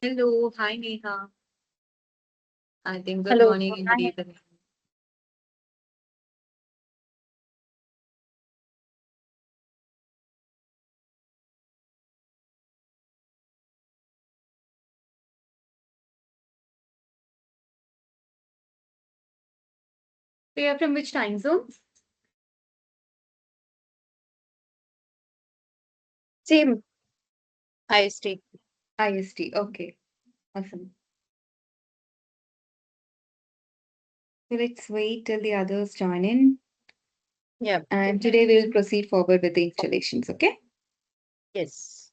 Hello, hi Neha. I think good Hello. morning and good Hi. evening. So you're from which time zone? Same IST. IST. Okay, awesome. So let's wait till the others join in. Yeah. And today we'll proceed forward with the installations, okay? Yes.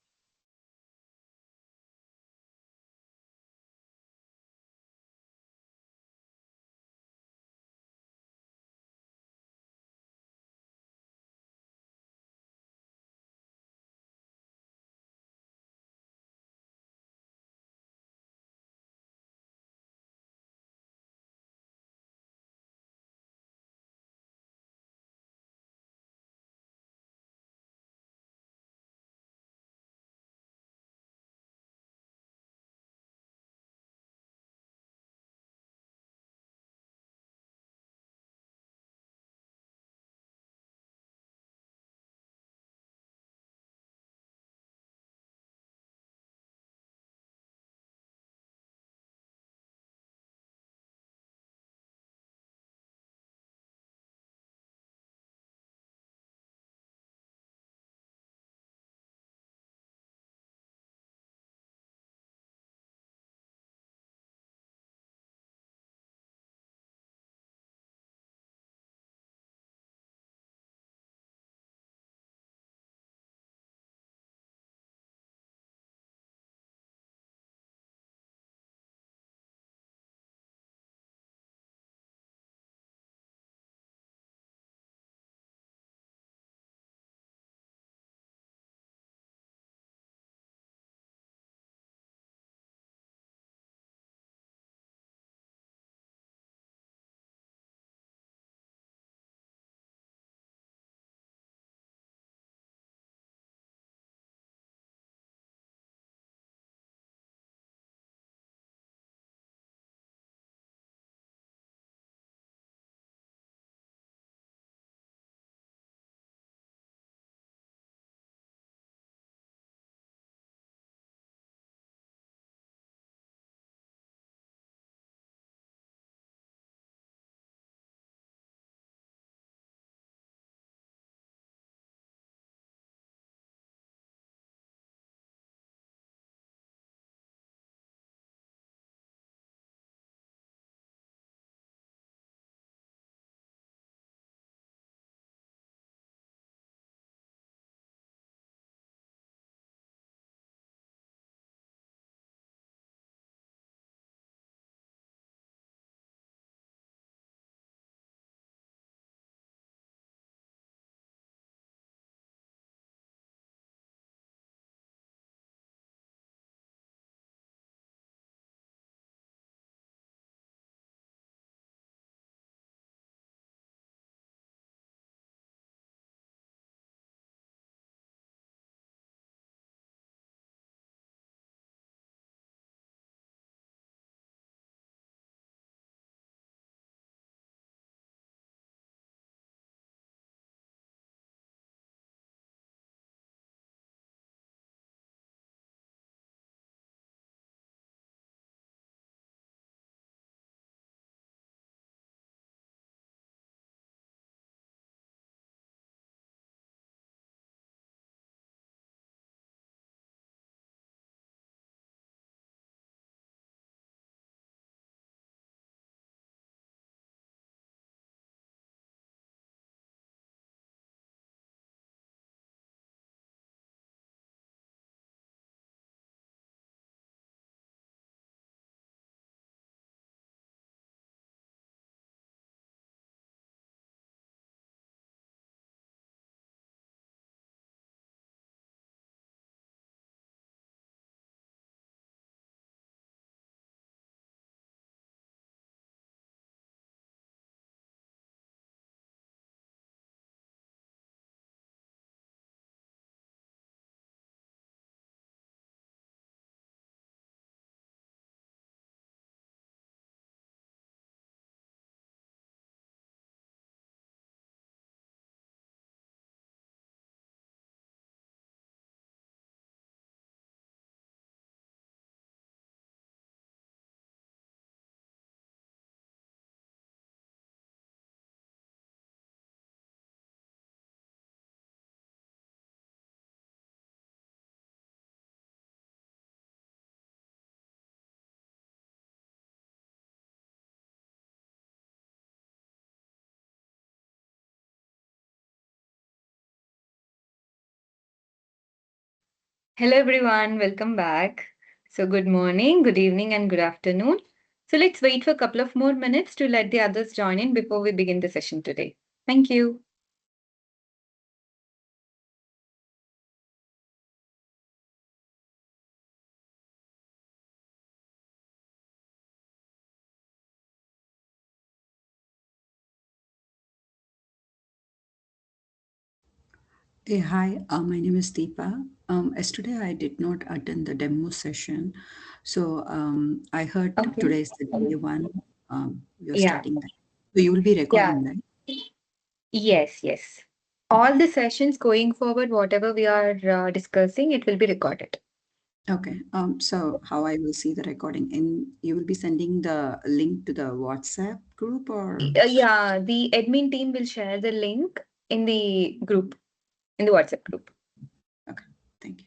Hello everyone, welcome back. So good morning, good evening, and good afternoon. So let's wait for a couple of more minutes to let the others join in before we begin the session today. Thank you. Hey, hi, my name is Deepa. Yesterday I did not attend the demo session. So I heard Okay. today is the day one. You're Yeah. starting that. So you will be Yeah. recording that. Yes. All the sessions going forward, whatever we are discussing, it will be recorded. Okay. So how I will see the recording? And you will be sending the link to the WhatsApp group or? Yeah, the admin team will share the link in the group, in the WhatsApp group. Okay. Thank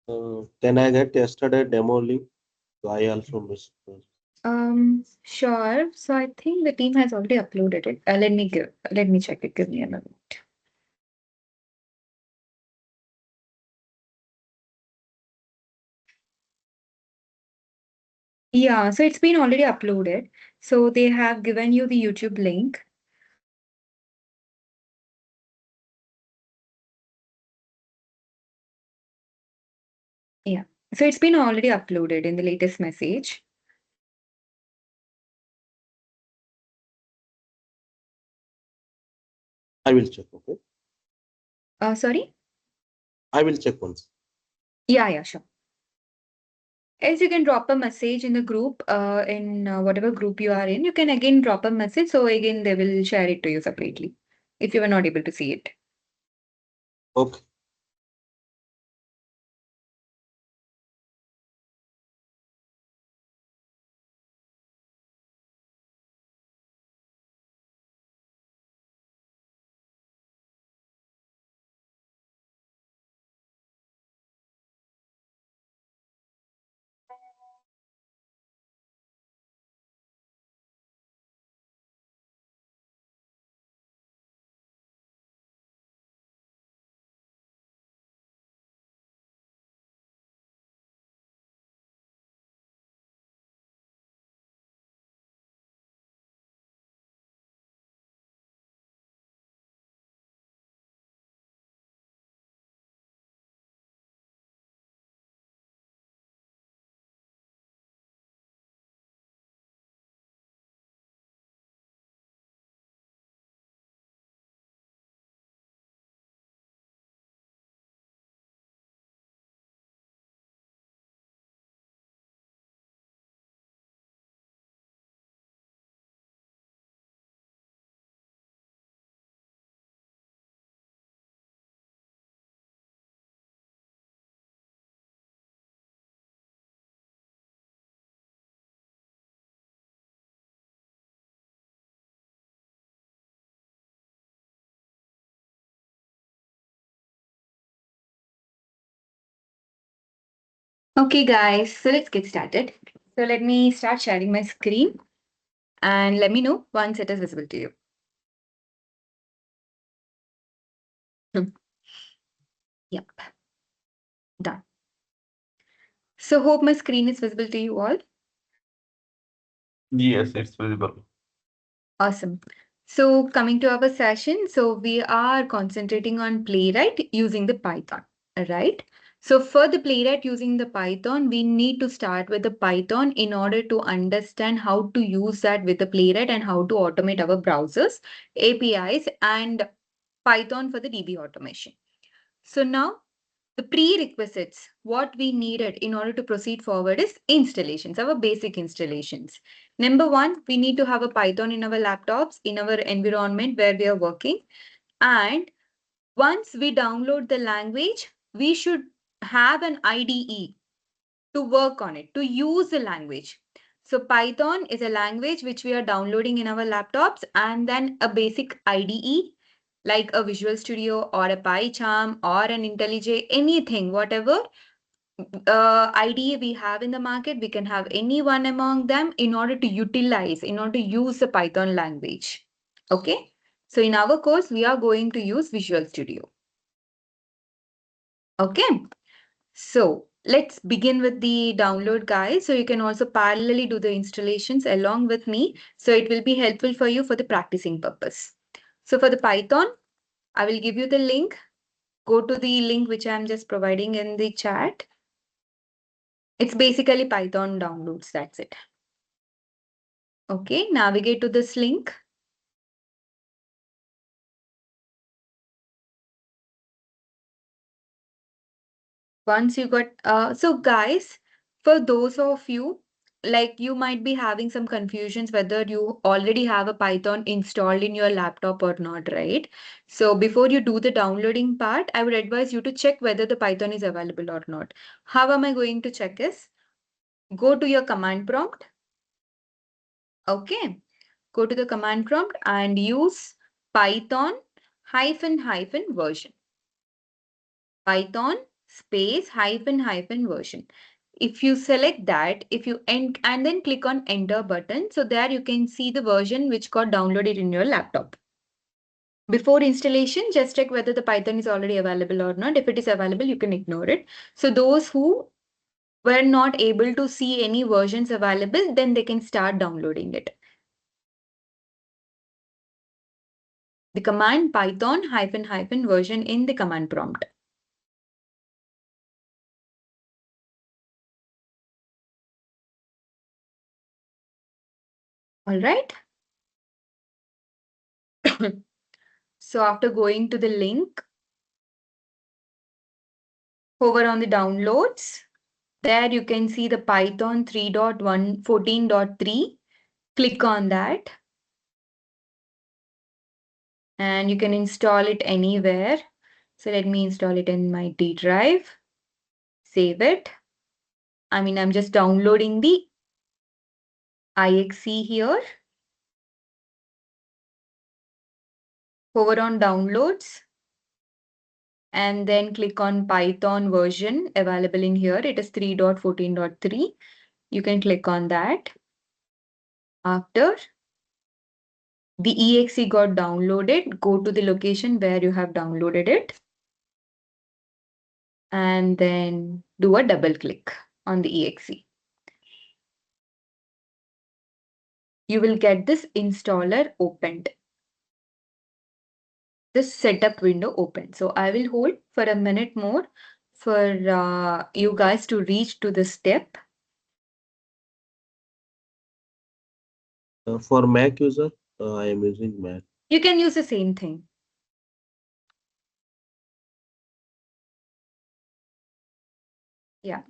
you. Can I get yesterday demo link? So I also missed. Sure. So I think the team has already uploaded it. Let me check it. Give me a minute. Yeah, so it's been already uploaded. So they have given you the YouTube link. Yeah. So it's been already uploaded in the latest message. I will check. Okay. Sorry? I will check once. Yeah, sure. Else you can drop a message in the group, in whatever group you are in. You can again drop a message. So again, they will share it to you separately if you were not able to see it. Okay. Okay, guys. So let's get started. So let me start sharing my screen and let me know once it is visible to you. Hmm. Yep. Done. So hope my screen is visible to you all. Yes, it's visible. Awesome. So coming to our session, so we are concentrating on Playwright using the Python, right? So for the Playwright using the Python, we need to start with the Python in order to understand how to use that with the Playwright and how to automate our browsers, APIs, and Python for the DB automation. So now the prerequisites, what we needed in order to proceed forward is installations, our basic installations. Number one, we need to have a Python in our laptops, in our environment where we are working. And once we download the language, we should have an IDE to work on it, to use the language. So Python is a language which we are downloading in our laptops, and then a basic IDE like a Visual Studio or a PyCharm or an IntelliJ, anything, whatever IDE we have in the market, we can have any one among them in order to utilize, in order to use the Python language. Okay. So in our course, we are going to use Visual Studio. Okay. So let's begin with the download, guys. So you can also parallelly do the installations along with me. So it will be helpful for you for the practicing purpose. So for the Python, I will give you the link. Go to the link which I'm just providing in the chat. It's basically Python downloads. That's it. Okay, navigate to this link. Once you got, so guys, for those of you, like you might be having some confusions whether you already have a Python installed in your laptop or not, right? So before you do the downloading part, I would advise you to check whether the Python is available or not. How am I going to check this? Go to your command prompt. Okay. Go to the command prompt and use Python -- version. Python space -- version. If you select that, if you and then click on enter button, so there you can see the version which got downloaded in your laptop. Before installation, just check whether the Python is already available or not. If it is available, you can ignore it. So those who were not able to see any versions available, then they can start downloading it. The command Python -- version in the command prompt. All right. So after going to the link, hover on the downloads. There you can see the Python 3.1 14.3. Click on that. And you can install it anywhere. So let me install it in my D drive. Save it. I'm just downloading the IXE here. Hover on downloads. And then click on Python version available in here. It is 3.14.3. You can click on that. After the exe got downloaded, go to the location where you have downloaded it. And then do a double click on the exe. You will get this installer opened. This setup window open. So I will hold for a minute more for you guys to reach to this step. For Mac user, I am using Mac. You can use the same thing. Yeah.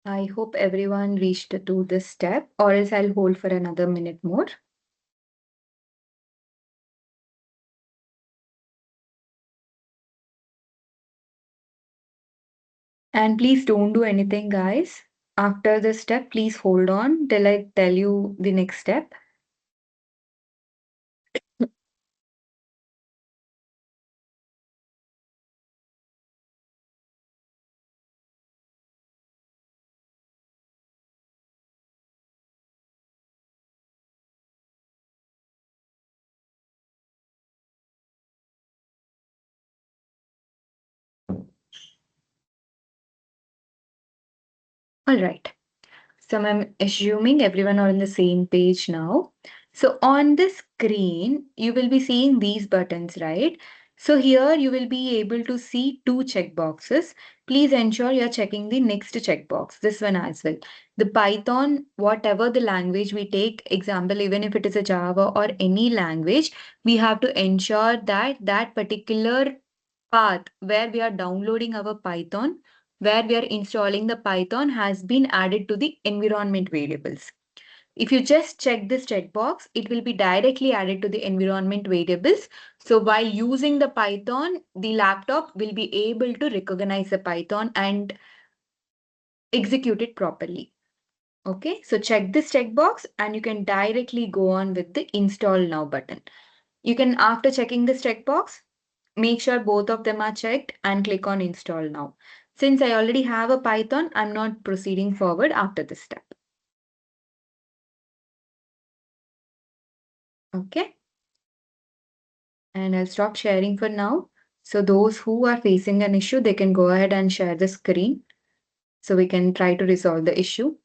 I hope everyone reached to this step, or else I'll hold for another minute more. And please don't do anything, guys. After this step, please hold on till I tell you the next step. All right. So I'm assuming everyone are on the same page now. So on the screen, you will be seeing these buttons, right? So here you will be able to see two checkboxes. Please ensure you're checking the next checkbox, this one as well. The Python, whatever the language we take, example, even if it is a Java or any language, we have to ensure that that particular path where we are downloading our Python, where we are installing the Python has been added to the environment variables. If you just check this checkbox, it will be directly added to the environment variables. So while using the Python, the laptop will be able to recognize the Python and execute it properly. Okay, so check this checkbox and you can directly go on with the install now button. You can, after checking this checkbox, make sure both of them are checked and click on install now. Since I already have a Python, I'm not proceeding forward after this step. Okay. And I'll stop sharing for now. So those who are facing an issue, they can go ahead and share the screen so we can try to resolve the issue.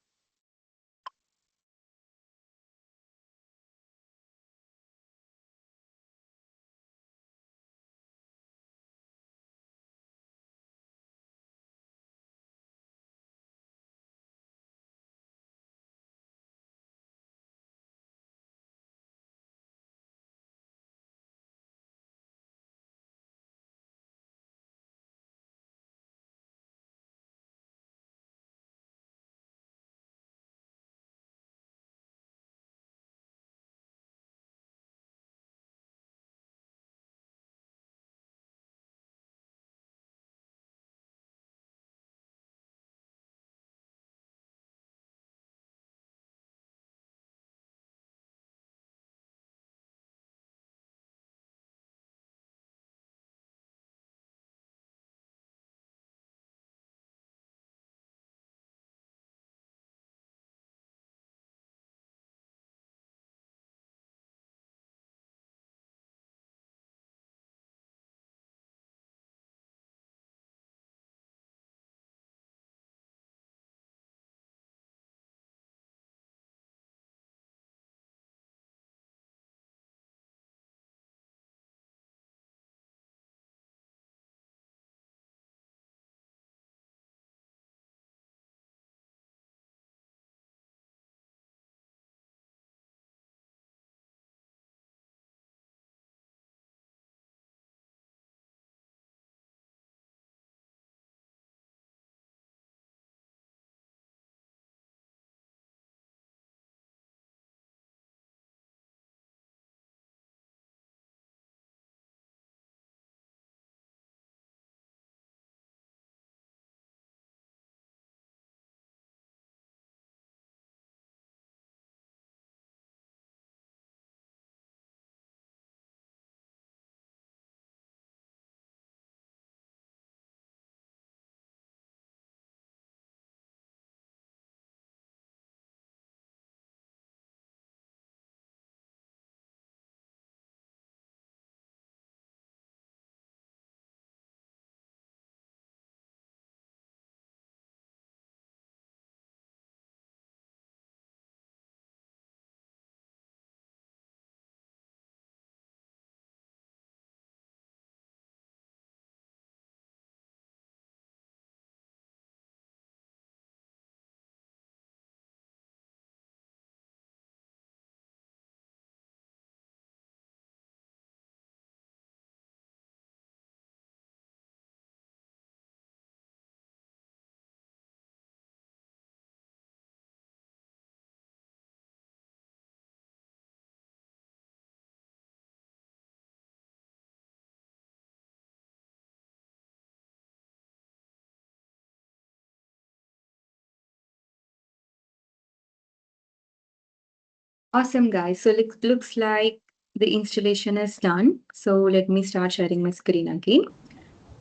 Awesome, guys. So it looks like the installation is done. So let me start sharing my screen again.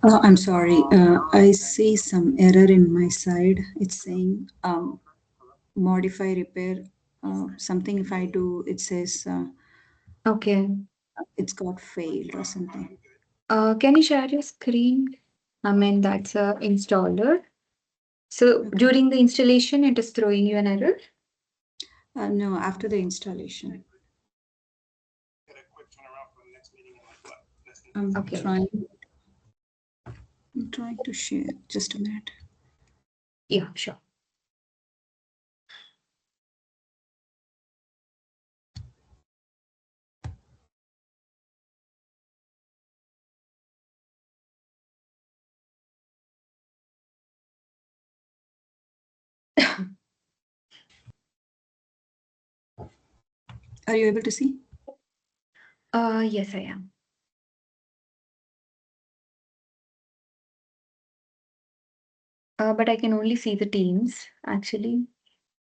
I'm sorry. I see some error in my side. It's saying modify, repair, something. If I do, it says Okay. it's got failed or something. Can you share your screen? I mean, that's a installer. So Okay. during the installation, it is throwing you an error. No, after the installation. I'm Okay. trying to share. Just a minute. Yeah, sure. Are you able to see? Yes, I am. But I can only see the teams, actually.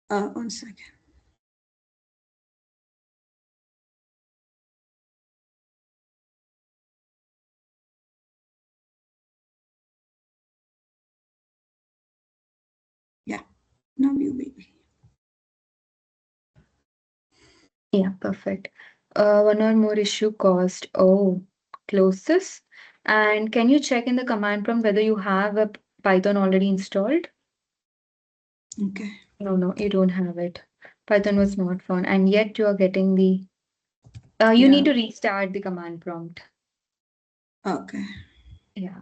1 second. Yeah, now you will. Yeah, perfect. One or more issue caused. Oh, close this. And can you check in the command prompt whether you have a Python already installed? Okay. No, you don't have it. Python was not found, and yet you are getting the. You Yeah. need to restart the command prompt. Okay. Yeah.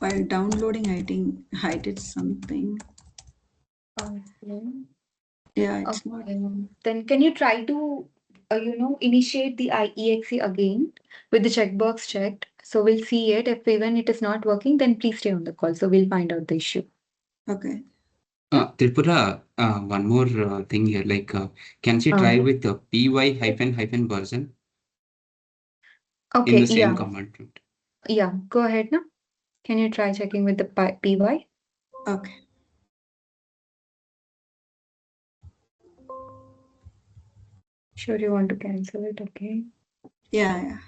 While downloading, I did something. Okay. Yeah, it's not. Then can you try to, initiate the IEXE again with the checkbox checked? So we'll see it. If even it is not working, then please stay on the call. So we'll find out the issue. Okay. Tripura, one more thing here. Can she try with the py version in Okay, the same yeah. command prompt? Yeah, go ahead now. Can you try checking with the PY? Okay. Sure, you want to cancel it, okay. Yeah.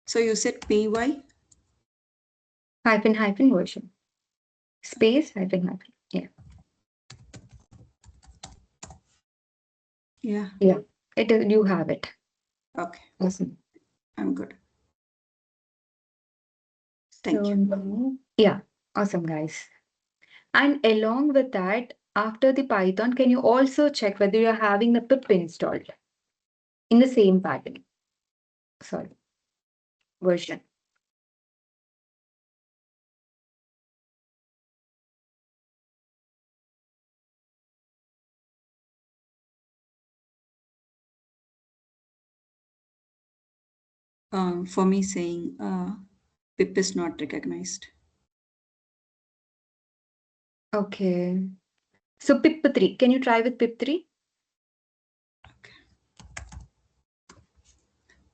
So you said py? Hyphen version. Space hyphen. Yeah. Yeah. Yeah. You have it. Okay. Awesome. I'm good. Thank So you. now, yeah, awesome, guys. And along with that, after the Python, can you also check whether you're having the pip installed in the same pattern? Sorry, version. For me saying pip is not recognized. Okay. So pip3, can you try with pip3?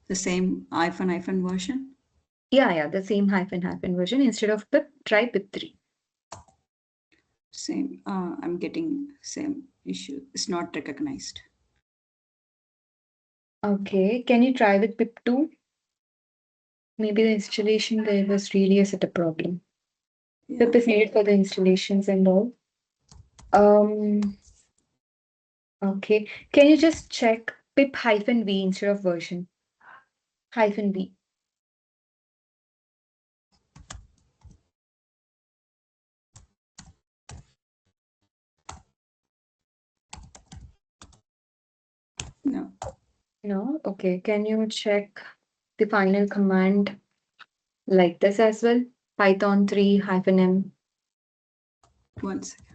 The same hyphen version? Yeah, the same hyphen version. Instead of pip, try pip3. Same. I'm getting same issue. It's not recognized. Okay, can you try with pip2? Maybe the installation there was really a setup problem. Yeah. Pip is needed for the installations and all. Okay. Can you just check pip hyphen v instead of version? Hyphen v. No. No? Okay. Can you check the final command like this as well? Python 3 hyphen m. 1 second.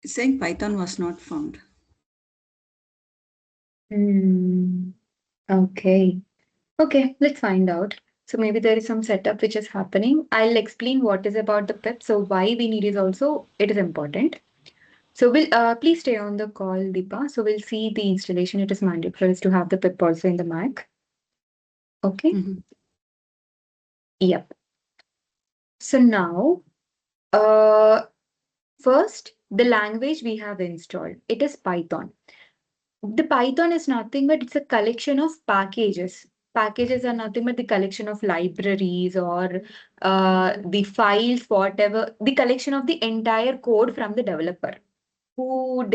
It's saying Python was not found. Okay. Okay, let's find out. So maybe there is some setup which is happening. I'll explain what is about the pip. So why we need is also, it is important. So we'll please stay on the call, Deepa. So we'll see the installation. It is mandatory for us to have the pip also in the Mac. Okay. Mhm. Yep. So now, first, the language we have installed, it is Python. The Python is nothing but it's a collection of packages. Packages are nothing but the collection of libraries or the files, whatever, the collection of the entire code from the developer who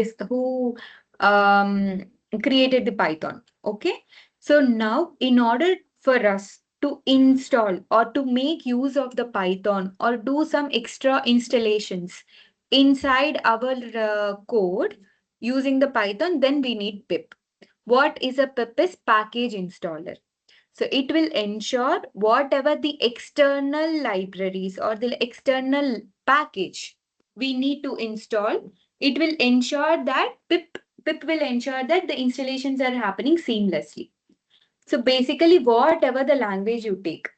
created the Python. Okay. So now, in order for us to install or to make use of the Python or do some extra installations inside our code using the Python, then we need pip. What is a pip is package installer. So it will ensure whatever the external libraries or the external package we need to install, it will ensure that pip will ensure that the installations are happening seamlessly. So basically, whatever the language you take.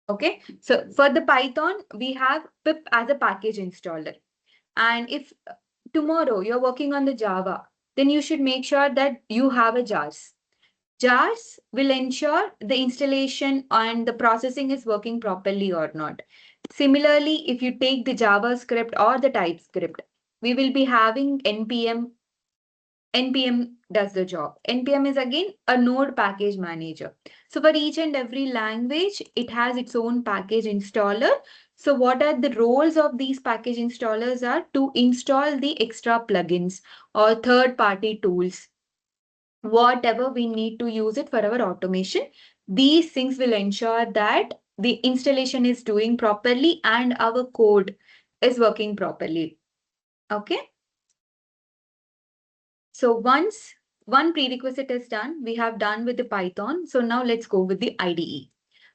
Okay. So for the Python, we have pip as a package installer. And if tomorrow you're working on the Java, then you should make sure that you have a jars. Jars will ensure the installation and the processing is working properly or not. Similarly, if you take the JavaScript or the TypeScript, we will be having NPM. NPM does the job. NPM is again a node package manager. So for each and every language, it has its own package installer. So what are the roles of these package installers are to install the extra plugins or third-party tools, whatever we need to use it for our automation. These things will ensure that the installation is doing properly and our code is working properly. Okay. So once one prerequisite is done, we have done with the Python. So now let's go with the IDE.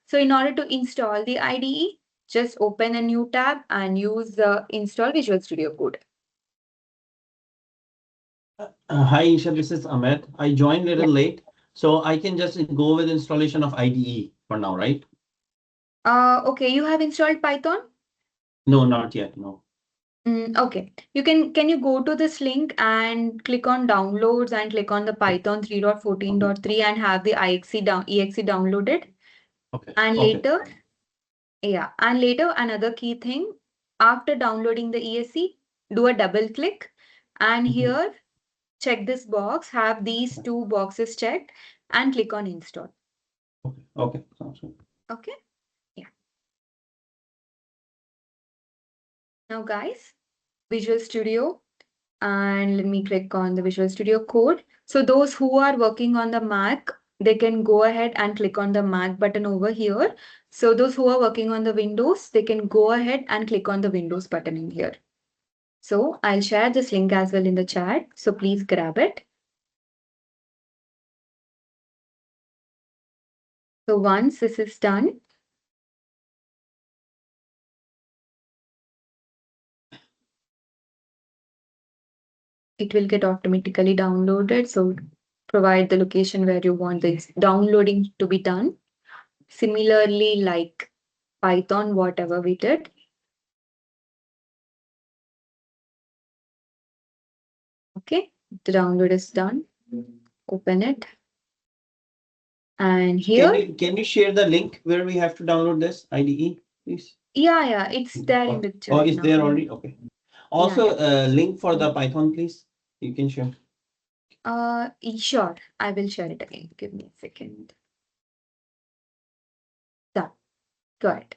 So in order to install the IDE, just open a new tab and use the install Visual Studio Code. Hi, Isha, this is Ahmed. I joined a little late, so I can just go with installation of IDE for now, right? Okay, you have installed Python? No, not yet, no. Okay, can you go to this link and click on downloads and click on the Python 3.14.3 and have the exe downloaded? Okay. And Okay. later another key thing, after downloading the ESC, do a double click and here check this box, have these two boxes checked and click on install. Okay. Okay. Sounds good. Okay. Yeah. Now guys, Visual Studio, and let me click on the Visual Studio Code. So those who are working on the Mac, they can go ahead and click on the Mac button over here. So those who are working on the Windows, they can go ahead and click on the Windows button in here. So I'll share this link as well in the chat. So please grab it. So once this is done, it will get automatically downloaded. So provide the location where you want the downloading to be done. Similarly, like Python, whatever we did. Okay, the download is done. Open it. And here. Can you share the link where we have to download this IDE, please? Yeah, it's there in the chat. Oh, it's now. there already? Okay. Also, link for the Python, please. You can share. Sure. I will share it again. Give me a second. Done. Go ahead.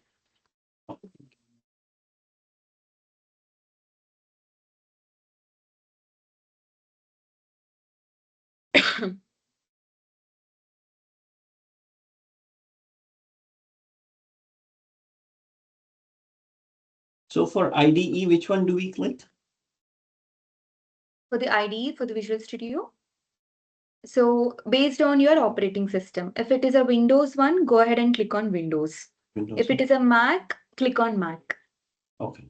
So for IDE, which one do we click? For the IDE, for the Visual Studio. So based on your operating system, if it is a Windows one, go ahead and click on Windows. If it is a Mac, click on Mac. Okay.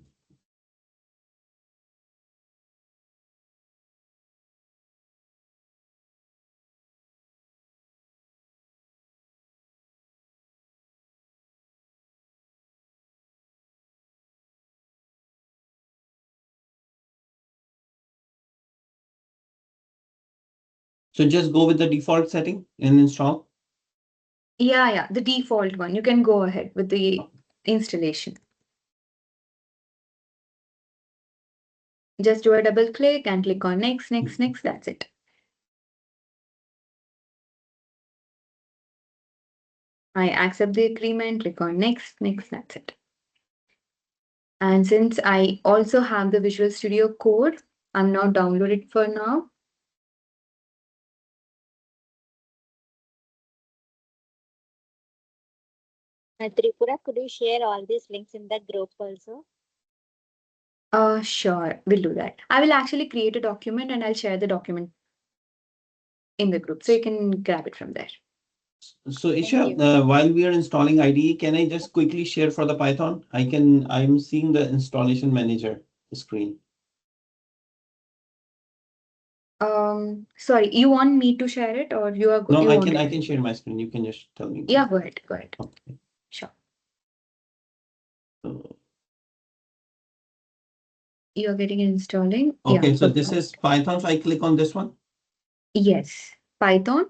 So just go with the default setting and install. Yeah, the default one. You can go ahead with the installation. Just do a double click and click on next. That's it. I accept the agreement, click on next, that's it. And since I also have the Visual Studio Code, I'm now downloaded for now. Tripura, could you share all these links in the group also? Sure, we'll do that. I will actually create a document and I'll share the document in the group. So you can grab it from there. So Isha, you. while we are installing IDE, can I just quickly share for the Python? I'm seeing the installation manager screen. Sorry, you want me to share it or you are No, you I want can it? share my screen. You can just tell me. Yeah, go ahead. Go ahead. Okay. Sure. So, You are getting installing. okay, Yeah. so this is Python. So I click on this one. Yes. Python.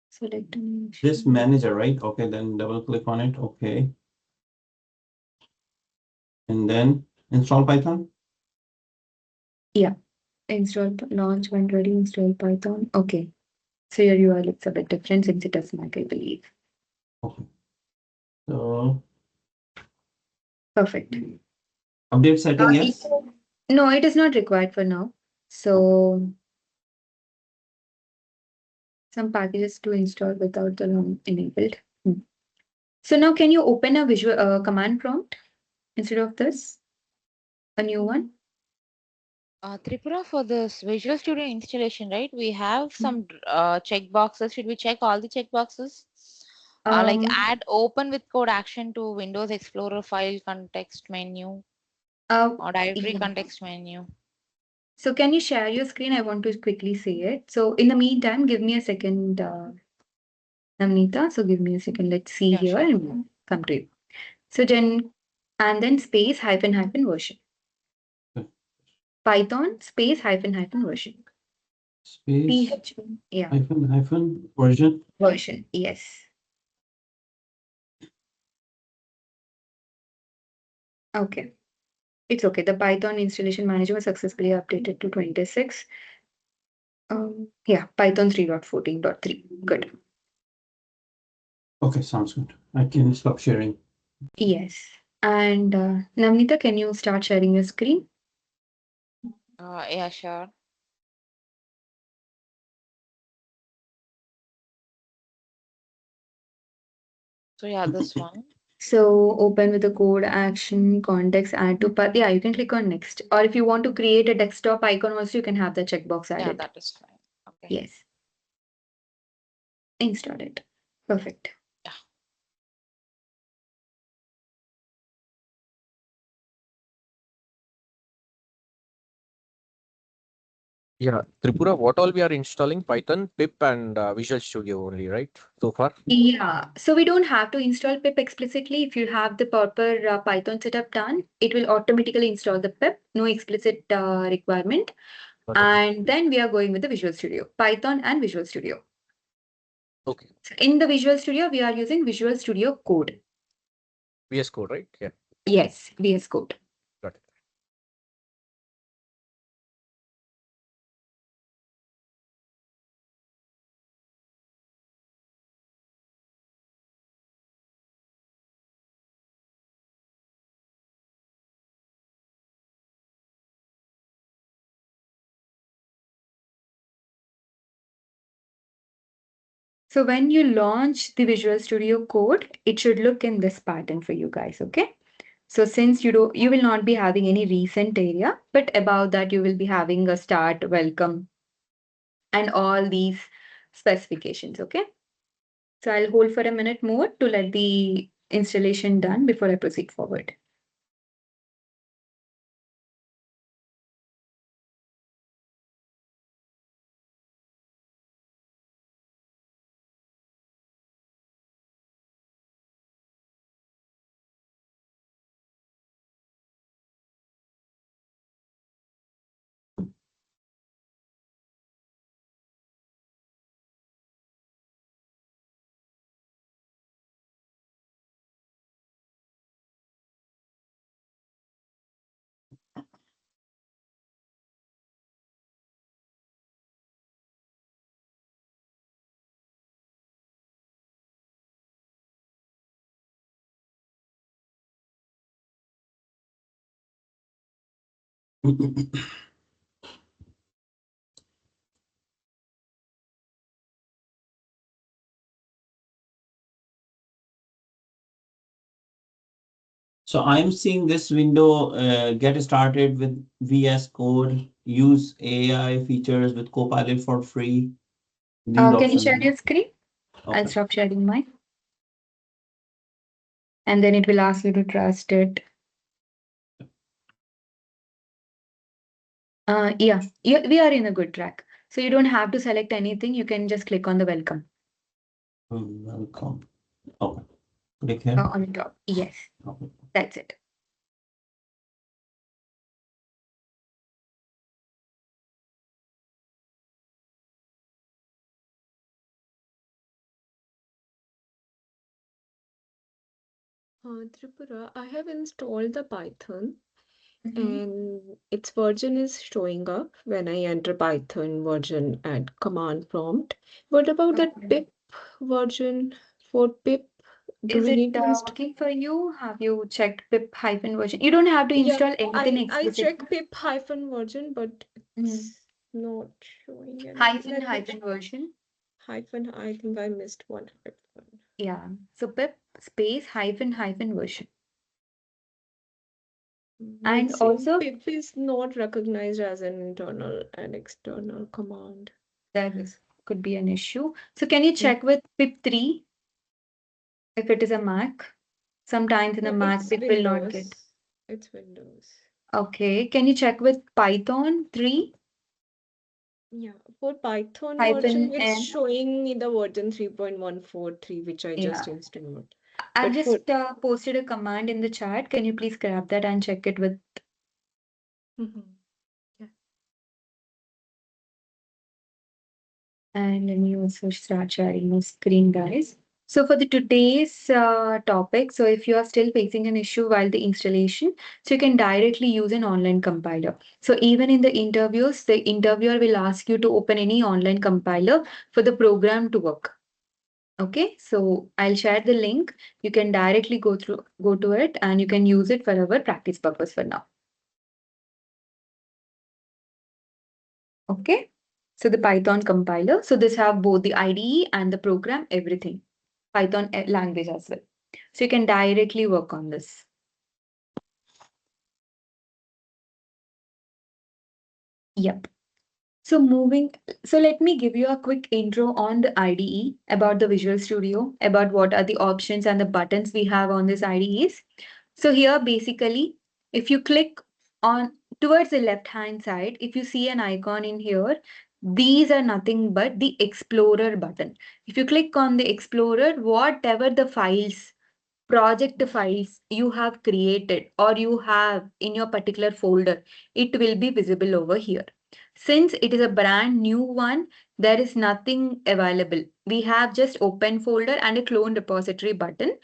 Select This manager, right? Okay, then double click on it. Okay. And then install Python. install launch when ready, install Python. Okay. So your UI looks a bit different since it is Mac, I believe. Okay. So Perfect. update setting, yes. No, it is not required for now. So some packages to install without the ROM enabled. So now can you open a visual command prompt instead of this? A new one? Tripura, for this Visual Studio installation, right? We have some check boxes. Should we check all the check boxes? Like add open with code action to Windows Explorer file context menu or directory yeah. context menu. So can you share your screen? I want to quickly see it. So in the meantime, give me a second, Namnita. So give me a second. Let's see Yeah, here sure. and we'll come to you. So then space hyphen version. Python space hyphen version. Space PHP. Yeah. hyphen version. Version. Yes. Okay. It's okay. The Python installation manager was successfully updated to 26. Yeah, Python 3.14.3. Good. Okay, sounds good. I can stop sharing. Yes. And Navnita, can you start sharing your screen? Yeah, sure. So yeah, this one. So open with the code action context add to path. Yeah, you can click on next. Or if you want to create a desktop icon also, you can have the checkbox Yeah, added. that is fine. Okay. Yes. Install it. Perfect. Yeah, Tripura, what all we are installing? Python, pip, and Visual Studio only, right? So far? Yeah, so we don't have to install pip explicitly. If you have the proper Python setup done, it will automatically install the pip, no explicit requirement. Got it. And then we are going with the Visual Studio, Python and Visual Studio. Okay. So in the Visual Studio, we are using Visual Studio Code. VS Code, right? Yeah, Yes, VS Code. got it. So when you launch the Visual Studio Code, it should look in this pattern for you guys, okay? So since you will not be having any recent area, but above that you will be having a start, welcome, and all these specifications, okay? So I'll hold for a minute more to let the installation done before I proceed forward. So I'm seeing this window, get started with VS Code, use AI features with Copilot for free. These Can you options. share your screen? I'll Okay. stop sharing mine. And then it will ask you to trust it. Yeah, we are in a good track. So you don't have to select anything. You can just click on the welcome Welcome. Okay. Click here. on the top. Yes, Okay. that's it. Tripura, I have installed the Python Mhm. and its version is showing up when I enter Python version at command prompt. What about that Okay. pip version? For pip, do Is we it need to install? working for you? Have you checked pip hyphen version? You don't have to Yeah, install anything I explicit. check pip hyphen version, but Mhm. it's not showing any. Hyphen Let me hyphen version. hyphen. I think I missed one hyphen. Yeah. So pip space hyphen hyphen version. And It's saying also pip is not recognized as an internal and external command. that is could be an issue. So can you check with pip3 if it is a Mac? Sometimes in a No, Mac it's pip will not get. Windows. It's Windows. Okay. Can you check with Python 3 Yeah, for Python hyphen version, it's n? showing me the version 3.143, which I just Yeah. installed. I've But for just posted a command in the chat. Can you please grab that and check it with? Mhm. Yeah. And let me also start sharing my screen, guys. So for the today's topic, so if you are still facing an issue while the installation, so you can directly use an online compiler. So even in the interviews, the interviewer will ask you to open any online compiler for the program to work. Okay, so I'll share the link. You can directly go to it and you can use it for our practice purpose for now. Okay, so the Python compiler. So this have both the IDE and the program, everything. Python language as well. So you can directly work on this. Yep. So let me give you a quick intro on the IDE, about the Visual Studio, about what are the options and the buttons we have on this IDEs. So here, basically, if you click on towards the left-hand side, if you see an icon in here, these are nothing but the Explorer button. If you click on the Explorer, whatever the project files you have created or you have in your particular folder, it will be visible over here. Since it is a brand new one, there is nothing available. We have just open folder and a clone repository button.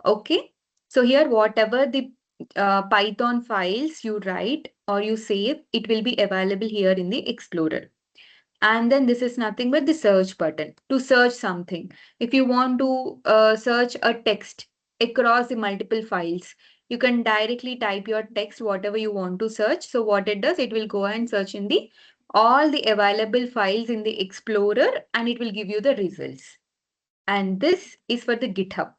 Okay. So here, whatever the Python files you write or you save, it will be available here in the Explorer. And then this is nothing but the search button to search something. If you want to search a text across the multiple files, you can directly type your text, whatever you want to search. So what it does, it will go and search in the all the available files in the Explorer and it will give you the results. And this is for the GitHub.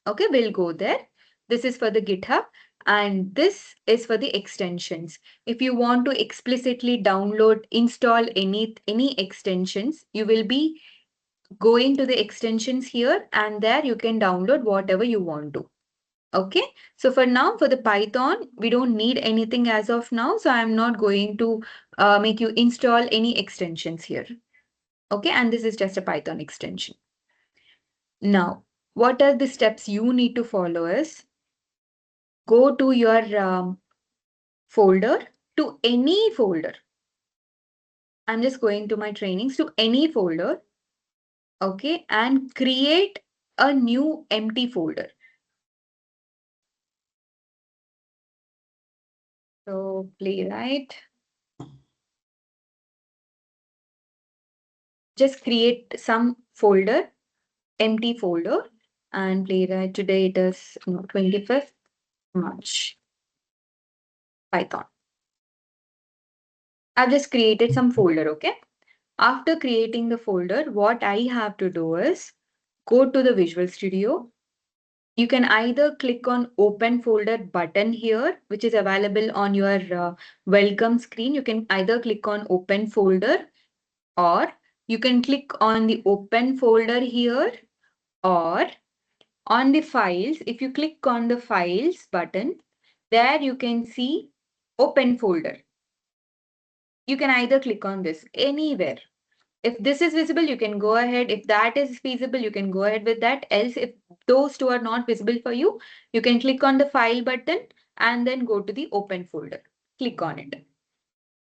Okay, we'll go there. This is for the GitHub and this is for the extensions. If you want to explicitly download, install any extensions, you will be going to the extensions here and there you can download whatever you want to. Okay, so for now, for the Python, we don't need anything as of now. So I'm not going to make you install any extensions here. Okay, and this is just a Python extension. Now, what are the steps you need to follow is go to your folder, to any folder. I'm just going to my trainings, to any folder. Okay, and create a new empty folder. So Playwright. Just create some folder, empty folder, and Playwright. Today it is 25th March. Python. I've just created some folder, okay? After creating the folder, what I have to do is go to the Visual Studio, you can either click on open folder button here, which is available on your welcome screen. You can either click on open folder, or you can click on the open folder here, or on the files. If you click on the files button, there you can see open folder. You can either click on this anywhere. If this is visible, you can go ahead. If that is feasible, you can go ahead with that. Else, if those two are not visible for you, you can click on the file button and then go to the open folder. Click on it.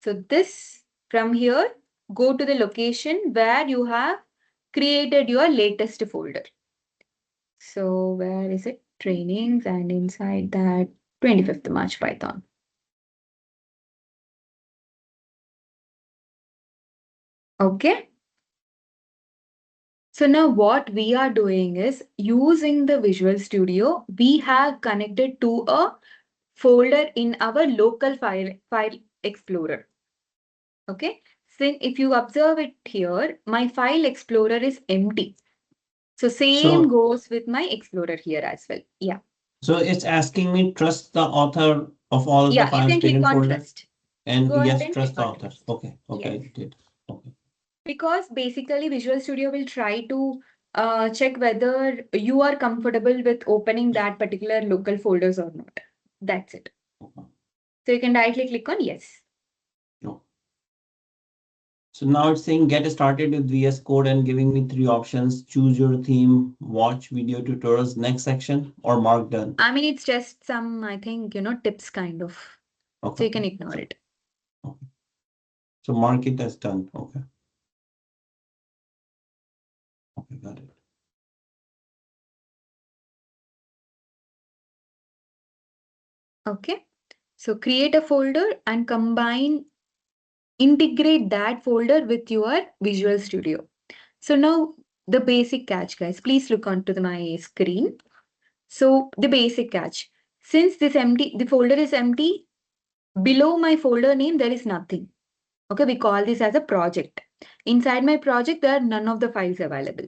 So this, from here, go to the location where you have created your latest folder. So where is it? Trainings, and inside that 25th March Python. Okay. So now what we are doing is, using the Visual Studio, we have connected to a folder in our local file explorer. Okay. So if you observe it here, my file explorer is empty. So same goes with my explorer here as well. Yeah. So it's asking me trust the author of all the files you can click on folder. trust. And Go ahead yes, and trust the click on author. trust. Okay. Okay. Yes. I did. Okay. Because basically Visual Studio will try to check whether you are comfortable with opening that particular local folders or not. That's it. Okay. So you can directly click on yes. No. So now it's saying get started with VS Code and giving me 3 options. Choose your theme, watch video tutorials, next section, or mark done. I mean, it's just some, I think, tips kind of. Okay. So you can ignore it. Okay. So mark it as done. Okay. Okay, got it. Okay. So create a folder and integrate that folder with your Visual Studio. So now the basic catch, guys, please look onto my screen. So the basic catch, since the folder is empty, below my folder name, there is nothing. Okay, we call this as a project. Inside my project, there are none of the files available.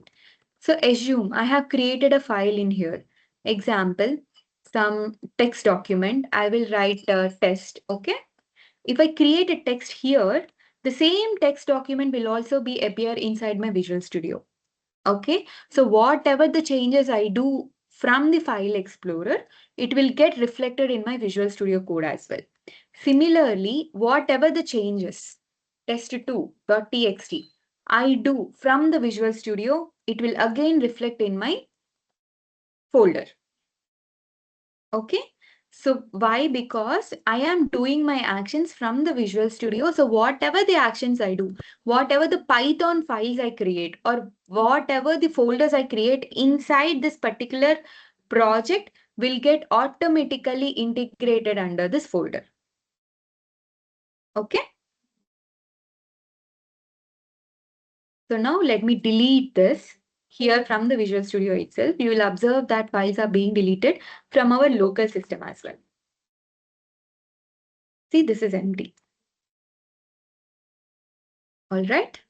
So assume I have created a file in here. Example, some text document. I will write a test. Okay. If I create a text here, the same text document will also be appear inside my Visual Studio. Okay. So whatever the changes I do from the file explorer, it will get reflected in my Visual Studio code as well. Similarly, whatever the changes, test2.txt, I do from the Visual Studio, it will again reflect in my folder. Okay. So why? Because I am doing my actions from the Visual Studio. So whatever the actions I do, whatever the Python files I create, or whatever the folders I create inside this particular project will get automatically integrated under this folder. Okay. So now let me delete this here from the Visual Studio itself. You will observe that files are being deleted from our local system as well. See, this is empty. All right.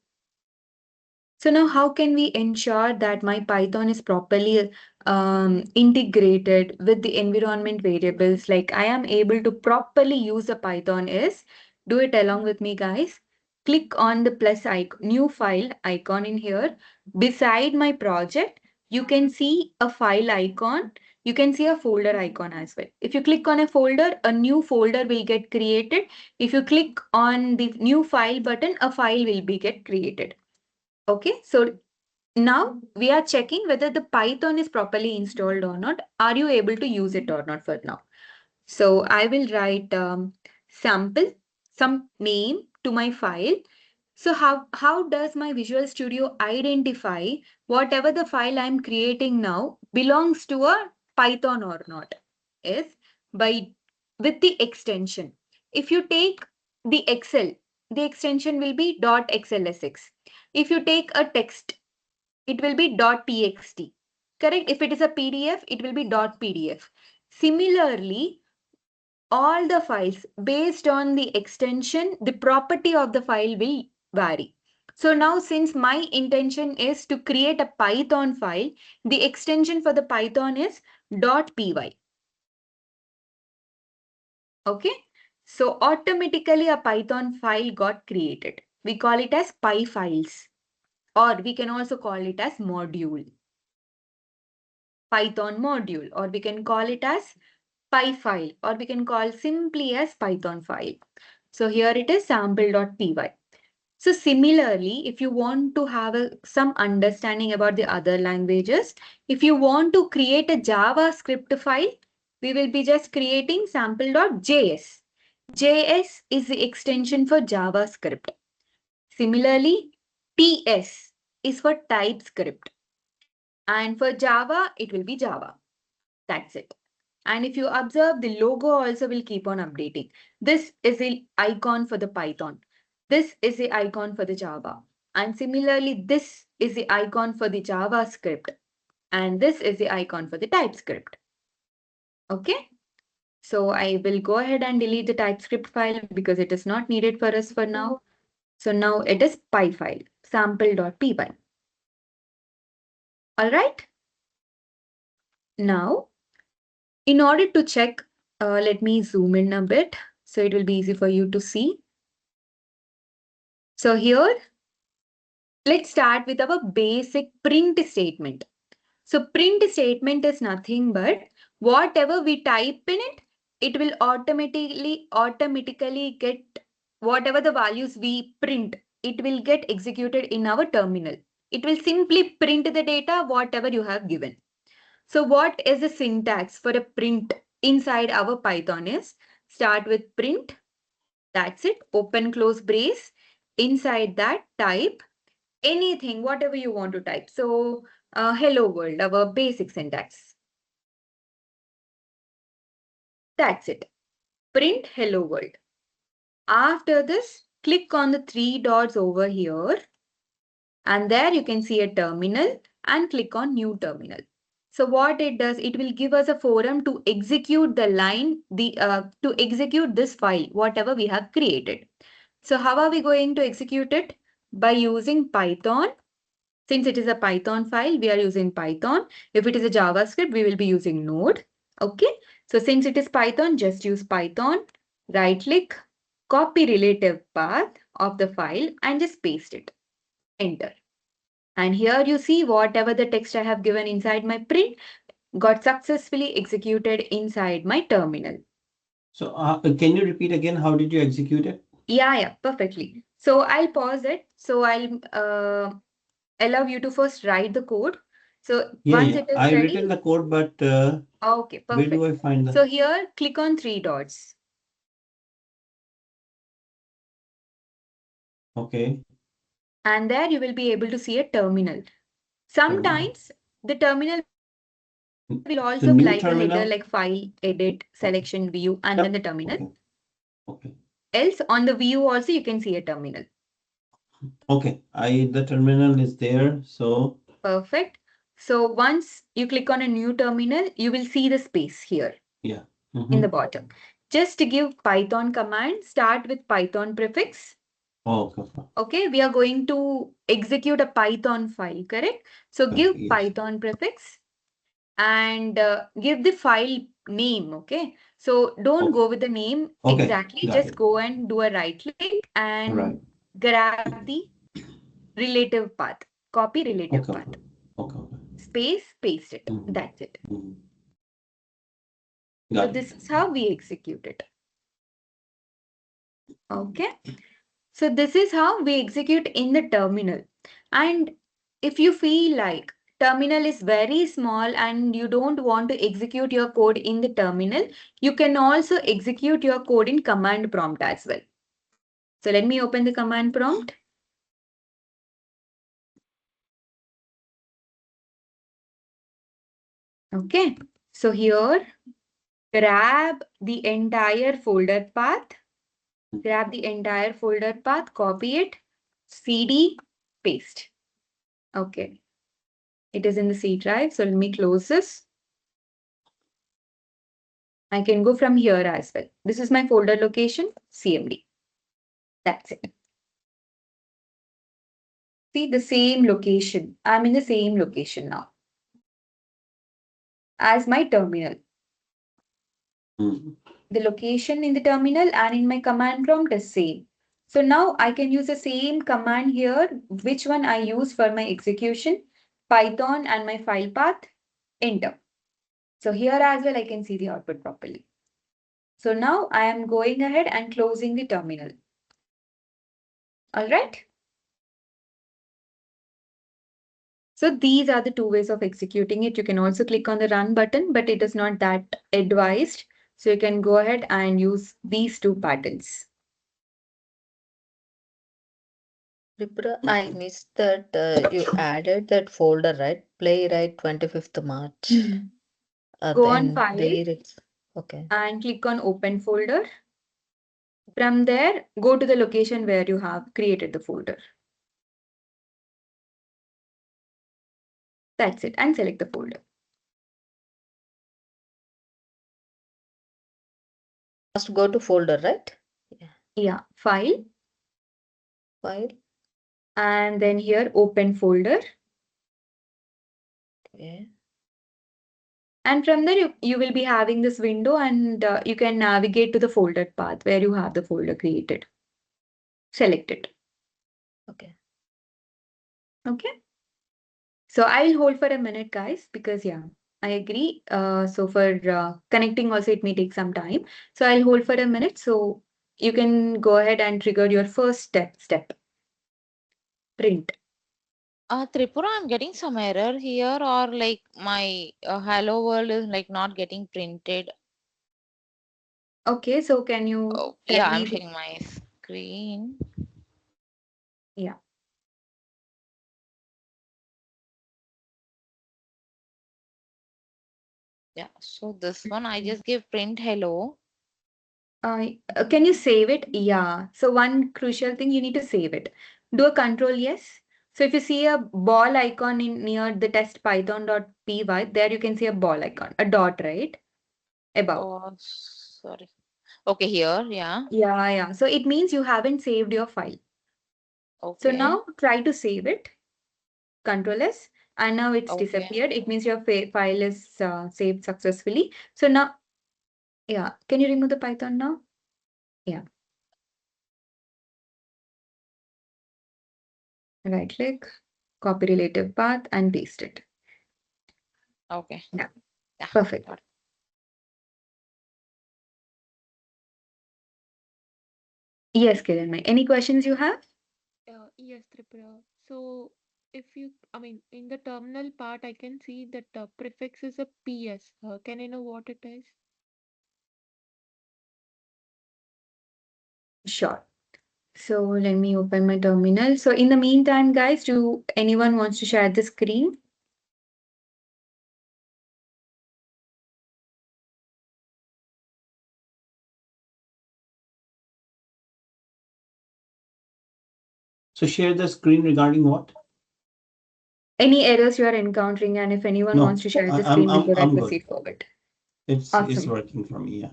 So now how can we ensure that my Python is properly integrated with the environment variables? Like I am able to properly use the Python is, do it along with me, guys. Click on the plus icon, new file icon in here. Beside my project, you can see a file icon. You can see a folder icon as well. If you click on a folder, a new folder will get created. If you click on the new file button, a file will be get created. Okay, so now we are checking whether the Python is properly installed or not. Are you able to use it or not for now? So I will write sample, some name to my file. So how does my Visual Studio identify whatever the file I'm creating now belongs to a Python or not? Is with the extension. If you take the Excel, the extension will be .xlsx. If you take a text, it will be .txt. Correct? If it is a PDF, it will be .pdf. Similarly, all the files based on the extension, the property of the file will vary. So now since my intention is to create a Python file, the extension for the Python is .py. Okay, so automatically a Python file got created. We call it as py files, or we can also call it as module. Python module, or we can call it as py file, or we can call simply as Python file. So here it is sample.py. So similarly, if you want to have some understanding about the other languages, if you want to create a JavaScript file, we will be just creating sample.js. JS is the extension for JavaScript. Similarly, TS is for TypeScript. And for Java, it will be Java. That's it. And if you observe, the logo also will keep on updating. This is the icon for the Python. This is the icon for the Java. And similarly, this is the icon for the JavaScript. And this is the icon for the TypeScript. Okay. So I will go ahead and delete the TypeScript file because it is not needed for us for now. So now it is py file, sample.py. All right. Now, in order to check, let me zoom in a bit so it will be easy for you to see. So here, let's start with our basic print statement. So print statement is nothing but whatever we type in it, it will automatically get whatever the values we print, it will get executed in our terminal. It will simply print the data, whatever you have given. So what is the syntax for a print inside our Python is start with print. That's it. Open, close brace. Inside that, type anything, whatever you want to type. So hello world, our basic syntax. That's it. Print hello world. After this, click on the 3 dots over here. And there you can see a terminal and click on new terminal. So what it does, it will give us a forum to execute the line, to execute this file, whatever we have created. So how are we going to execute it? By using Python. Since it is a Python file, we are using Python. If it is a JavaScript, we will be using Node. Okay. So since it is Python, just use Python, right click, copy relative path of the file and just paste it. Enter. And here you see whatever the text I have given inside my print got successfully executed inside my terminal. So can you repeat again? How did you execute it? Yeah, perfectly. So I'll pause it. So I'll allow you to first write the code. So once it is I've ready. written the code, but okay, perfect. Where do I find that? So here, click on 3 dots. Okay. And there you will be able to see a terminal. Sometimes the terminal will also be like a header, like file, edit, selection, view, and then the terminal. Okay. Else on the view also you can see a terminal. Okay, the terminal is there, so. Perfect. So once you click on a new terminal, you will see the space here. Yeah. In the bottom. Just to give Python command, start with Python prefix. Okay. Okay, we are going to execute a Python file, correct? So give yes. Python prefix and give the file name, okay? So don't go with the name exactly, just go and do a right click and grab the relative path, copy relative path. Okay. Space, paste it, that's it. Got So it. this is how we execute it. Okay. So this is how we execute in the terminal. And if you feel like terminal is very small and you don't want to execute your code in the terminal, you can also execute your code in command prompt as well. So let me open the command prompt. Okay. So here, grab the entire folder path. Grab the entire folder path, copy it, CD, paste. Okay. It is in the C drive. So let me close this. I can go from here as well. This is my folder location, CMD. That's it. See the same location. I'm in the same location now. as my terminal. The location in the terminal and in my command prompt is same. So now I can use the same command here, which one I use for my execution, Python and my file path, enter. So here as well, I can see the output properly. So now I am going ahead and closing the terminal. All right. So these are the two ways of executing it. You can also click on the run button, but it is not that advised. So you can go ahead and use these two patterns. Tripura, I missed that you added that folder, right? Playwright 25th March. Go on Then file there it's okay. and click on open folder. From there, go to the location where you have created the folder. That's it, and select the folder. Must go to folder, right? Yeah, file. File. And then here, open folder. Okay. And from there, you will be having this window and you can navigate to the folder path where you have the folder created. Select it. Okay. Okay. So I'll hold for a minute, guys, because yeah, I agree. So for connecting also, it may take some time. So I'll hold for a minute. So you can go ahead and trigger your first step. Print. Tripura, I'm getting some error here, or like my hello world is like not getting printed. Okay, so can you tell Yeah, me I'm the- sharing my screen. Yeah. Yeah, so this one I just give print hello. Can you save it? Yeah. So one crucial thing, you need to save it. Do a control yes. So if you see a ball icon in near the test python.py, there you can see a ball icon, a dot, right? Above. Oh, sorry. Okay, here, yeah. Yeah. So it means you haven't saved your file. So Okay. now try to save it. Control S. And now it's Okay. disappeared. It means your file is saved successfully. So now, yeah. Can you remove the Python now? Yeah. Right click, copy relative path and paste it. Okay. Yeah. Yeah. Perfect. got it. Yes, Kiran, any questions you have? Yes, Tripura. So if you, I mean, in the terminal part, I can see that the prefix is a PS. Can I know what it is? Sure. So let me open my terminal. So in the meantime, guys, do anyone wants to share the screen? So share the screen regarding what? Any errors you are encountering, and if anyone No, wants to share the I'm screen before I good. proceed forward. It's Awesome. working for me, yeah.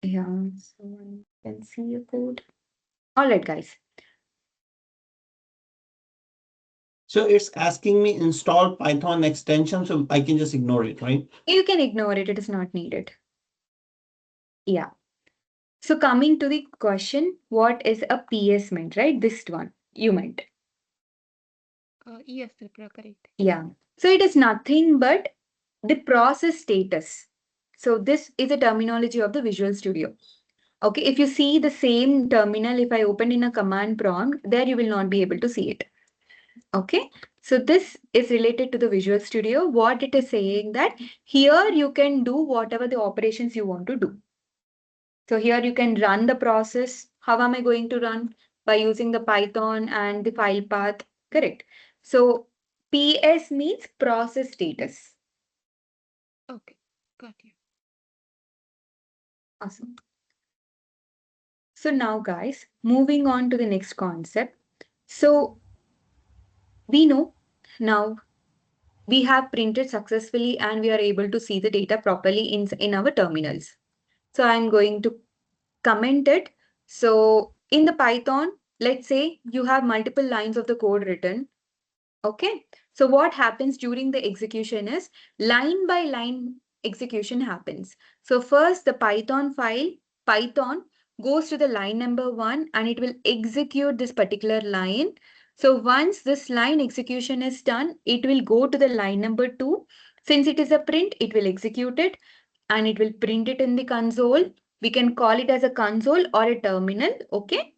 Yeah, so I can see your code. All right, guys. So it's asking me install Python extension, so I can just ignore it, right? You can ignore it. It is not needed. Yeah. So coming to the question, what is a PS meant, right? This one you meant. Yes, Tripura, correct. Yeah. So it is nothing but the process status. So this is a terminology of the Visual Studio. Okay, if you see the same terminal, if I open in a command prompt, there you will not be able to see it. Okay, so this is related to the Visual Studio. What it is saying that here you can do whatever the operations you want to do. So here you can run the process. How am I going to run? By using the Python and the file path, correct? So PS means process status. Okay, got you. Awesome. So now guys, moving on to the next concept. So we know now we have printed successfully and we are able to see the data properly in our terminals. So I'm going to comment it. So in the Python, let's say you have multiple lines of the code written. Okay, so what happens during the execution is line by line execution happens. So first the Python goes to the line number 1 and it will execute this particular line. So once this line execution is done, it will go to the line number 2. Since it is a print, it will execute it and it will print it in the console. We can call it as a console or a terminal. Okay.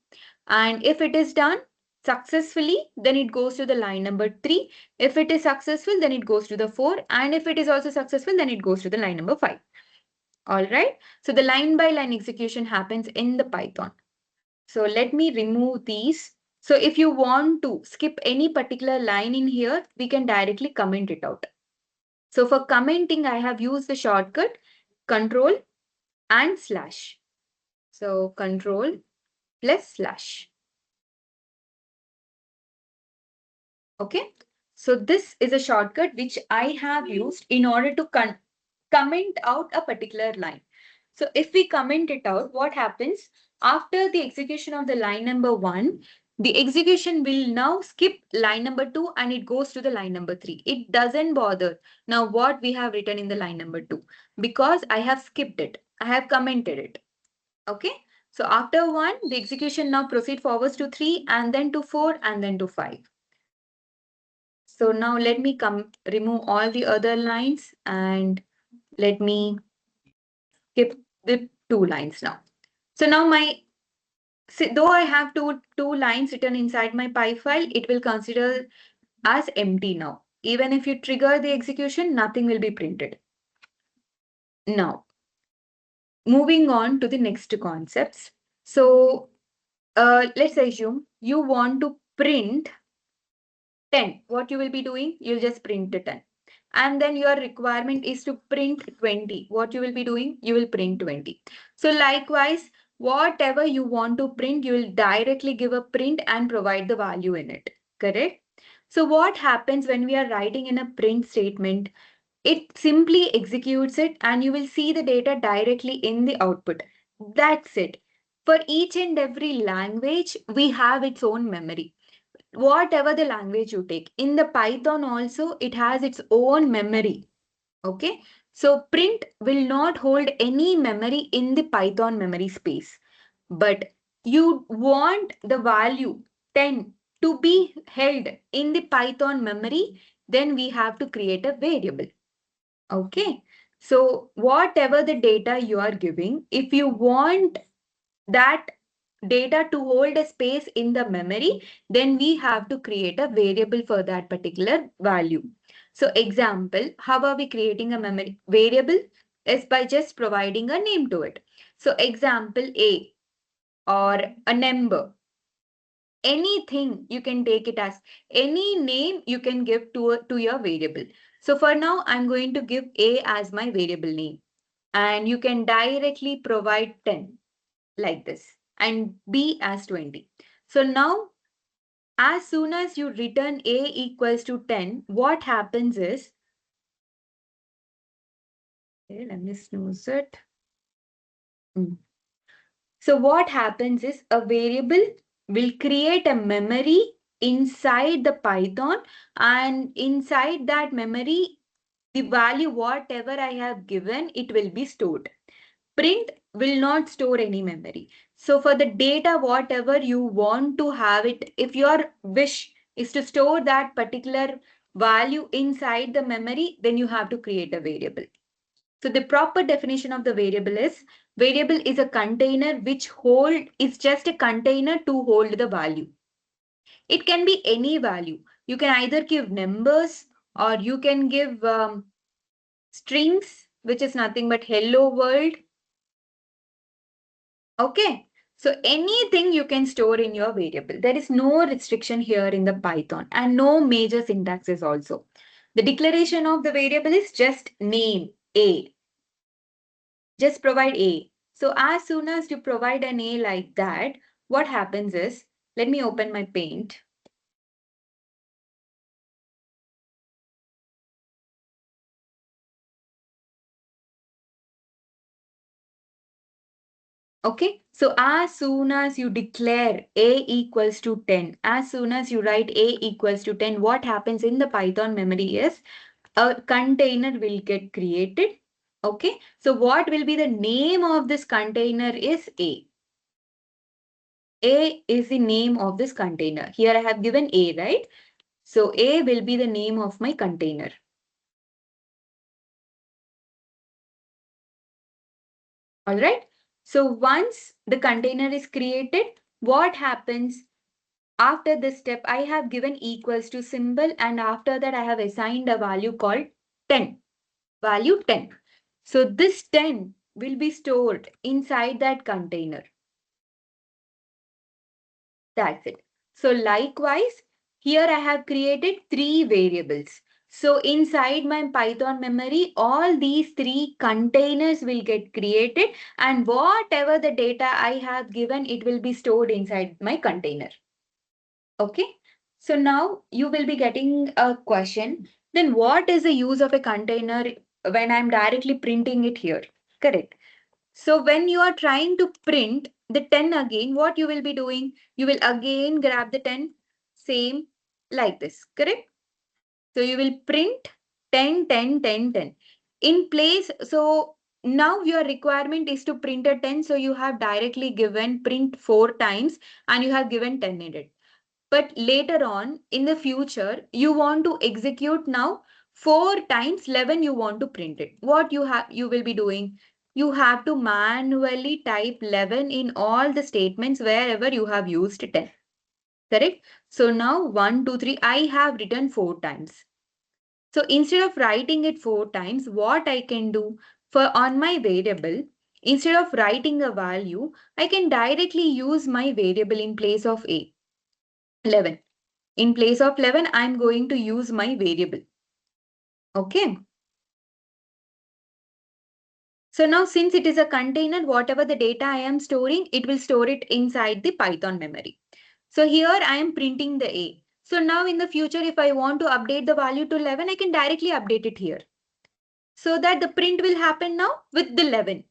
And if it is done successfully, then it goes to the line number 3. If it is successful, then it goes to the 4. And if it is also successful, then it goes to the line number 5. All right. So the line by line execution happens in the Python. So let me remove these. So if you want to skip any particular line in here, we can directly comment it out. So for commenting, I have used the shortcut control and slash. So control plus slash. Okay. So this is a shortcut which I have used in order to comment out a particular line. So if we comment it out, what happens after the execution of the line number 1, the execution will now skip line number 2 and it goes to the line number 3. It doesn't bother now what we have written in the line number 2 because I have skipped it. I have commented it. Okay. So after 1, the execution now proceed forwards to 3 and then to 4 and then to 5. So now let me remove all the other lines and let me skip the 2 lines now. So now though I have two lines written inside my py file, it will consider as empty now. Even if you trigger the execution, nothing will be printed. Now, moving on to the next concepts. So let's assume you want to print 10. What you will be doing? You'll just print the 10. And then your requirement is to print 20. What you will be doing? You will print 20. So likewise, whatever you want to print, you will directly give a print and provide the value in it. Correct? So what happens when we are writing in a print statement? It simply executes it and you will see the data directly in the output. That's it. For each and every language, we have its own memory. Whatever the language you take. In the Python also, it has its own memory. Okay. So print will not hold any memory in the Python memory space. But you want the value 10 to be held in the Python memory, then we have to create a variable. Okay. So whatever the data you are giving, if you want that data to hold a space in the memory, then we have to create a variable for that particular value. So example, how are we creating a memory variable? Is by just providing a name to it. So example A or a number. Anything you can take it as any name you can give to your variable. So for now, I'm going to give A as my variable name. And you can directly provide 10 like this and B as 20. So now, as soon as you return A equals to 10, what happens is, okay, let me snooze it. So what happens is a variable will create a memory inside the Python, and inside that memory, the value whatever I have given, it will be stored. Print will not store any memory. So for the data, whatever you want to have it, if your wish is to store that particular value inside the memory, then you have to create a variable. So the proper definition of the variable is a container which is just a container to hold the value. It can be any value. You can either give numbers or you can give strings, which is nothing but hello world. Okay. So anything you can store in your variable. There is no restriction here in the Python and no major syntaxes also. The declaration of the variable is just name A. Just provide A. So as soon as you provide an A like that, what happens is, let me open my paint. Okay, So as soon as you declare a equals to 10, as soon as you write a equals to 10, what happens in the Python memory is a container will get created. Okay, so what will be the name of this container is A. A is the name of this container. Here I have given A, right? So A will be the name of my container. All right. So once the container is created, what happens? After this step, I have given equals to symbol, and after that I have assigned a value called 10. Value 10. So this 10 will be stored inside that container. That's it. So likewise, here I have created 3 variables. So inside my Python memory, all these 3 containers will get created, and whatever the data I have given, it will be stored inside my container. Okay. So now you will be getting a question. Then what is the use of a container when I'm directly printing it here? Correct. So when you are trying to print the 10 again, what you will be doing? You will again grab the 10, same like this, correct? So you will print 10, 10, 10, 10. In place, so now your requirement is to print a 10. So you have directly given print 4 times and you have given 10 in it. But later on in the future, you want to execute now 4 times 11 you want to print it. What you will be doing? You have to manually type 11 in all the statements wherever you have used 10. Correct? So now 1, 2, 3, I have written 4 times. So instead of writing it 4 times, what I can do for on my variable, instead of writing a value, I can directly use my variable in place of a. 11. In place of 11, I'm going to use my variable. Okay. So now since it is a container, whatever the data I am storing, it will store it inside the Python memory. So here I am printing the A. So now in the future, if I want to update the value to 11, I can directly update it here. So that the print will happen now with the 11.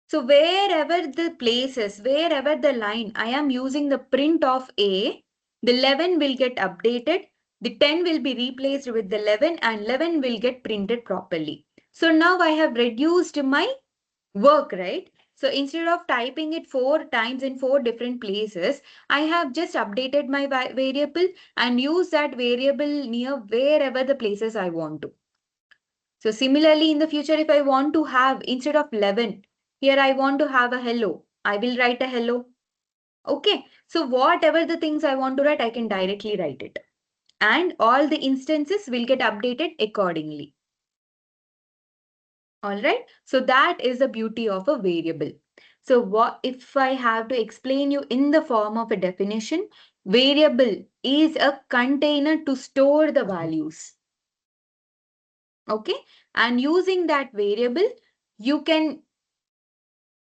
So wherever the places, wherever the line, I am using the print of A, the 11 will get updated, the 10 will be replaced with the 11 and 11 will get printed properly. So now I have reduced my work, right? So instead of typing it 4 times in 4 different places, I have just updated my variable and use that variable near wherever the places I want to. So similarly, in the future, if I want to have, instead of 11, here I want to have a hello, I will write a hello. Okay, so whatever the things I want to write, I can directly write it. And all the instances will get updated accordingly. All right, so that is the beauty of a variable. So what if I have to explain you in the form of a definition? Variable is a container to store the values. Okay, and using that variable, you can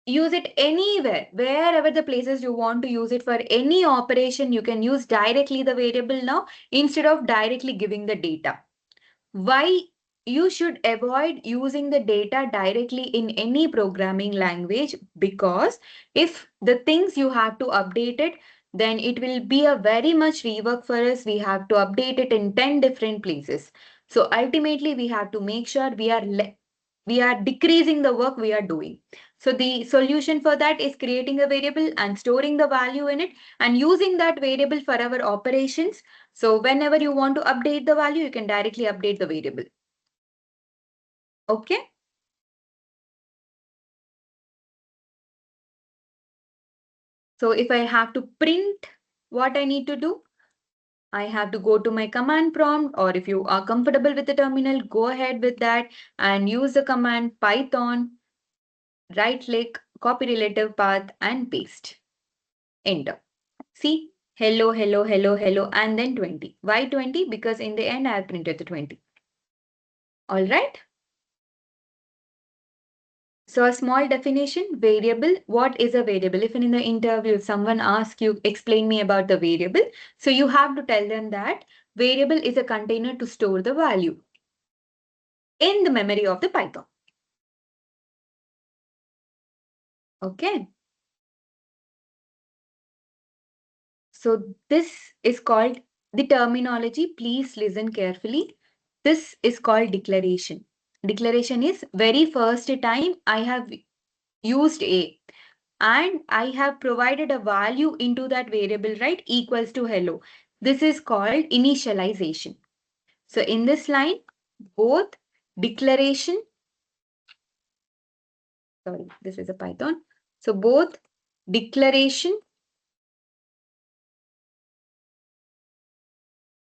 use it anywhere, wherever the places you want to use it for any operation, you can use directly the variable now instead of directly giving the data. Why you should avoid using the data directly in any programming language? Because if the things you have to update it, then it will be a very much rework for us. We have to update it in 10 different places. So ultimately, we have to make sure we are decreasing the work we are doing. So the solution for that is creating a variable and storing the value in it and using that variable for our operations. So whenever you want to update the value, you can directly update the variable. Okay. So if I have to print what I need to do, I have to go to my command prompt, or if you are comfortable with the terminal, go ahead with that and use the command Python, right click, copy relative path and paste. Enter. See, hello, hello, hello, hello, and then 20. Why 20? Because in the end, I have printed the 20. All right. So a small definition, variable. What is a variable? If in the interview, if someone asks you, explain me about the variable. So you have to tell them that variable is a container to store the value in the memory of the Python. Okay. So this is called the terminology. Please listen carefully. This is called declaration. Declaration is very first time I have used A and I have provided a value into that variable, right, equals to hello. This is called initialization. So in this line, both declaration, sorry, this is a Python. So both declaration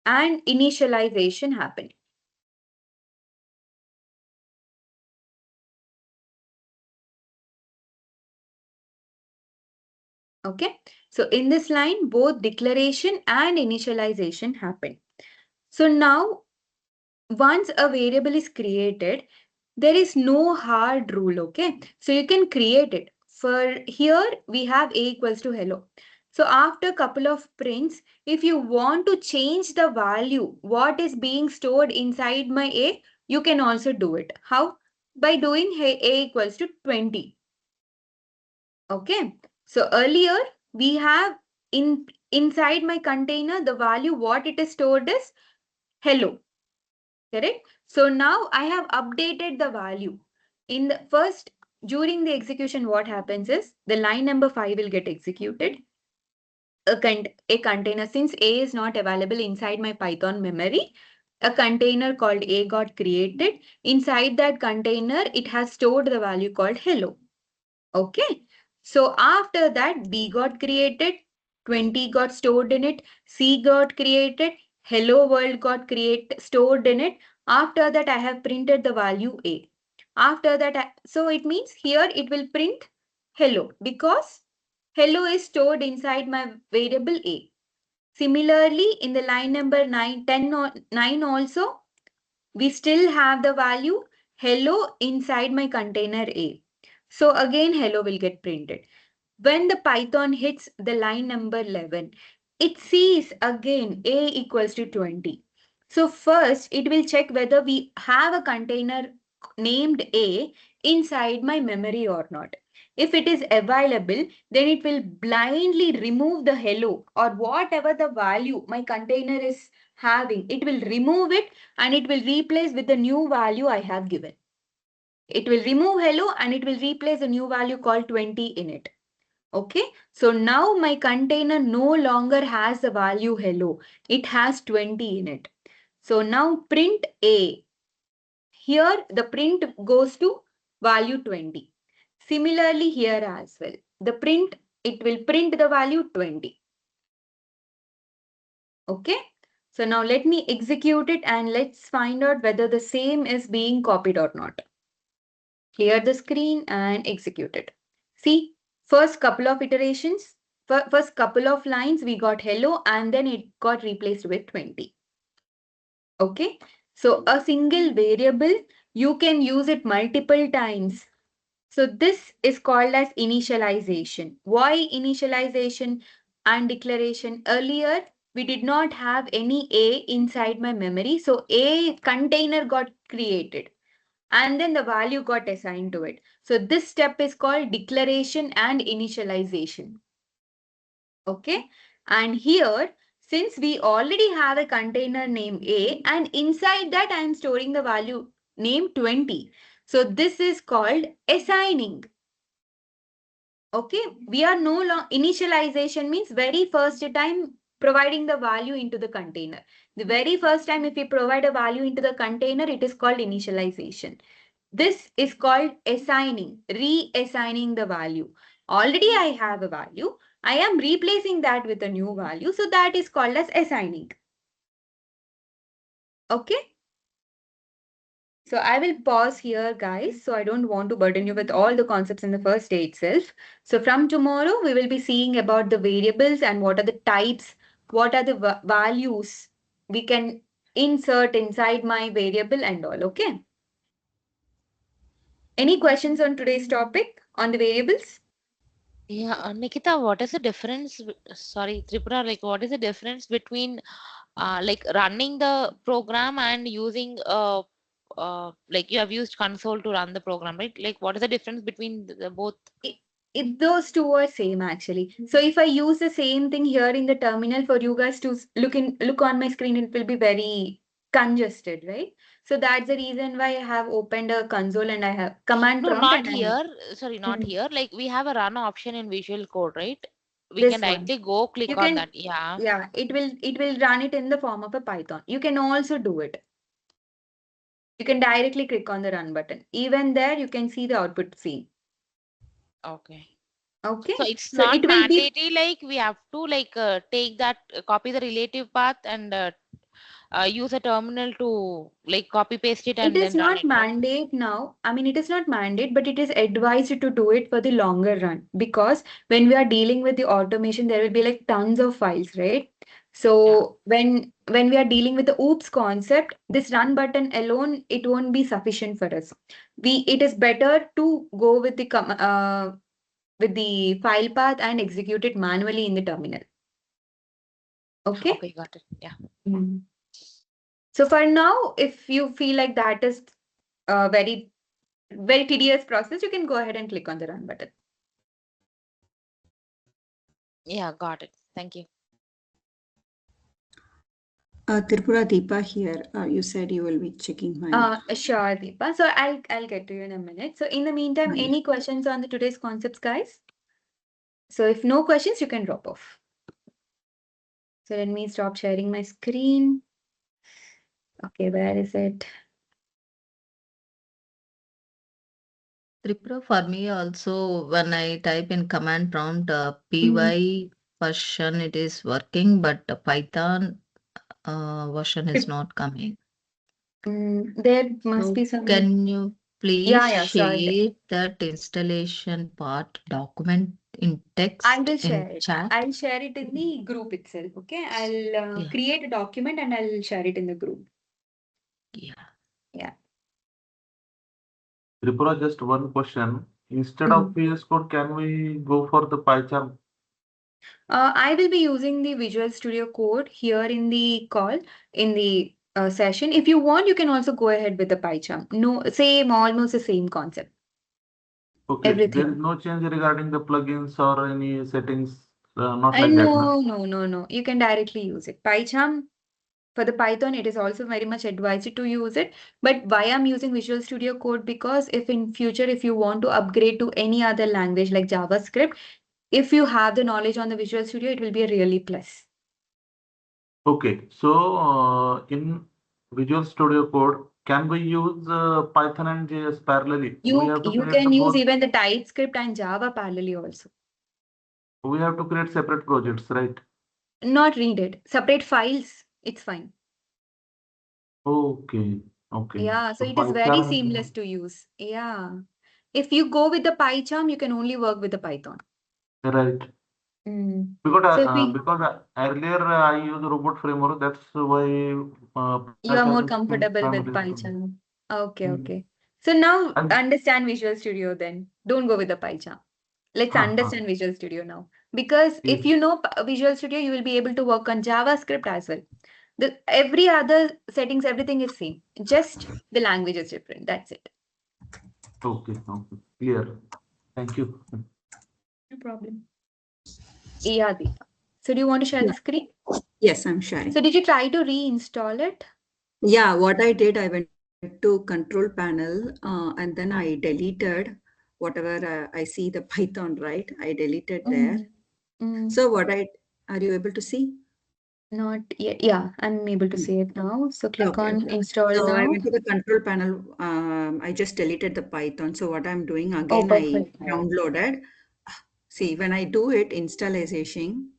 and initialization happen. Okay, so in this line, both declaration and initialization happen. So now, once a variable is created, there is no hard rule, okay? So you can create it. For here, we have A equals to hello. So after a couple of prints, if you want to change the value, what is being stored inside my A, you can also do it. How? By doing A equals to 20. Okay, so earlier we have inside my container, the value what it is stored is hello, correct? So now I have updated the value. In the first, during the execution, what happens is the line number 5 will get executed. A container, since A is not available inside my Python memory, a container called A got created. Inside that container, it has stored the value called hello. Okay, so after that, B got created, 20 got stored in it, C got created, hello world got stored in it. After that, I have printed the value A. After that, so it means here it will print hello because hello is stored inside my variable A. Similarly, in the line number 9 also, we still have the value hello inside my container A. So again, hello will get printed. When the Python hits the line number 11, it sees again A equals to 20. So first, it will check whether we have a container named A inside my memory or not. If it is available, then it will blindly remove the hello or whatever the value my container is having. It will remove it and it will replace with the new value I have given. It will remove hello and it will replace a new value called 20 in it. Okay, so now my container no longer has the value hello. It has 20 in it. So now print A. Here the print goes to value 20. Similarly here as well. It will print the value 20. Okay, so now let me execute it and let's find out whether the same is being copied or not. Clear the screen and execute it. See, first couple of iterations, first couple of lines, we got hello and then it got replaced with 20. Okay, so a single variable, you can use it multiple times. So this is called as initialization. Why initialization and declaration? Earlier, we did not have any A inside my memory. So A container got created and then the value got assigned to it. So this step is called declaration and initialization. Okay, and here, since we already have a container name A and inside that I am storing the value name 20. So this is called assigning. Okay, we are no longer, initialization means very first time providing the value into the container. The very first time if we provide a value into the container, it is called initialization. This is called assigning, reassigning the value. Already I have a value. I am replacing that with a new value. So that is called as assigning. Okay. So I will pause here, guys. So I don't want to burden you with all the concepts in the first day itself. So from tomorrow, we will be seeing about the variables and what are the types, what are the values we can insert inside my variable and all. Okay. Any questions on today's topic on the variables? Yeah, Nikita, what is the difference? Sorry, Tripura, like what is the difference between like running the program and using like you have used console to run the program, right? Like what is the difference between the both? Those two are same actually. So if I use the same thing here in the terminal for you guys to look on my screen, it will be very congested, right? So that's the reason why I have opened a console and I have command No, prompt not and I'm here. Sorry, not here. Like we have a run option in Visual Code, right? We this can one. directly go click You on can, that. Yeah. yeah, it will run it in the form of a Python. You can also do it. You can directly click on the run button. Even there, you can see the output scene. Okay. Okay. So it's So not it will be mandatory, like we have to like take that, copy the relative path and use a terminal to like copy paste it It and is then run not it, right? mandate now. I mean, it is not mandate, but it is advised to do it for the longer run because when we are dealing with the automation, there will be like tons of files, right? So when we are dealing with the oops concept, this run button alone, it won't be sufficient for us. It is better to go with the file path and execute it manually in the terminal. Okay. Okay, got it. Yeah. Mm. So for now, if you feel like that is very tedious process, you can go ahead and click on the run button. Yeah, got it. Thank you. Tripura Deepa here. You said you will be checking my. Sure, Deepa. So I'll get to you in a minute. So in the meantime, any questions on the today's concepts, guys? So if no questions, you can drop off. So let me stop sharing my screen. Okay, where is it? Tripura, for me also, when I type in command prompt Mm-hmm. py version, it is working, but the Python version is not coming. There must So be some. can you please Yeah, sure. share that installation part document in text I will in share it. chat? I'll share it in the group itself. Okay, I'll Yeah. create a document and I'll share it in the group. Yeah. Yeah. Tripura, just one question. Instead of VS Code, can we go for the PyCharm? I will be using the Visual Studio Code here in the call, in the session. If you want, you can also go ahead with the PyCharm. No, almost the same concept. Okay, there Everything. is no change regarding the plugins or any settings, not like that. No. You can directly use it. PyCharm, for the Python, it is also very much advised to use it. But why I'm using Visual Studio Code? Because if in future, if you want to upgrade to any other language like JavaScript, if you have the knowledge on the Visual Studio, it will be a really plus. Okay, so in Visual Studio Code, can we use Python and JS parallelly? We have to You create the can use both. even the TypeScript and Java parallelly also. We have to create separate projects, right? Not read it. Separate files. It's fine. Okay. Yeah, so So it is very seamless PyCharm, to use. Yeah. If you go with the PyCharm, you can only work with the Python. right? Mm. Because So if we, earlier I used robot framework, that's why you are more PyCharm seems comfortable with familiar to me. PyCharm. Okay, Mm. okay. So now And understand Visual Studio then. Don't go with the PyCharm. Let's understand Visual Studio now. Because if yes. you know Visual Studio, you will be able to work on JavaScript as well. Every other settings, everything is same. Just the language is different. That's it. Okay, clear. Thank you. No problem. Yeah, Deepa. So do you want to share the screen? Yes, I'm sharing. So did you try to reinstall it? Yeah, what I did, I went to control panel and then I deleted whatever I see the Python, right? I deleted there. So are you able to see? Not yet. Yeah, I'm able to see it now. So click on install So I now. went to the control panel. I just deleted the Python. So what I'm doing Oh, again, I perfect. downloaded. See, when I do it, installation,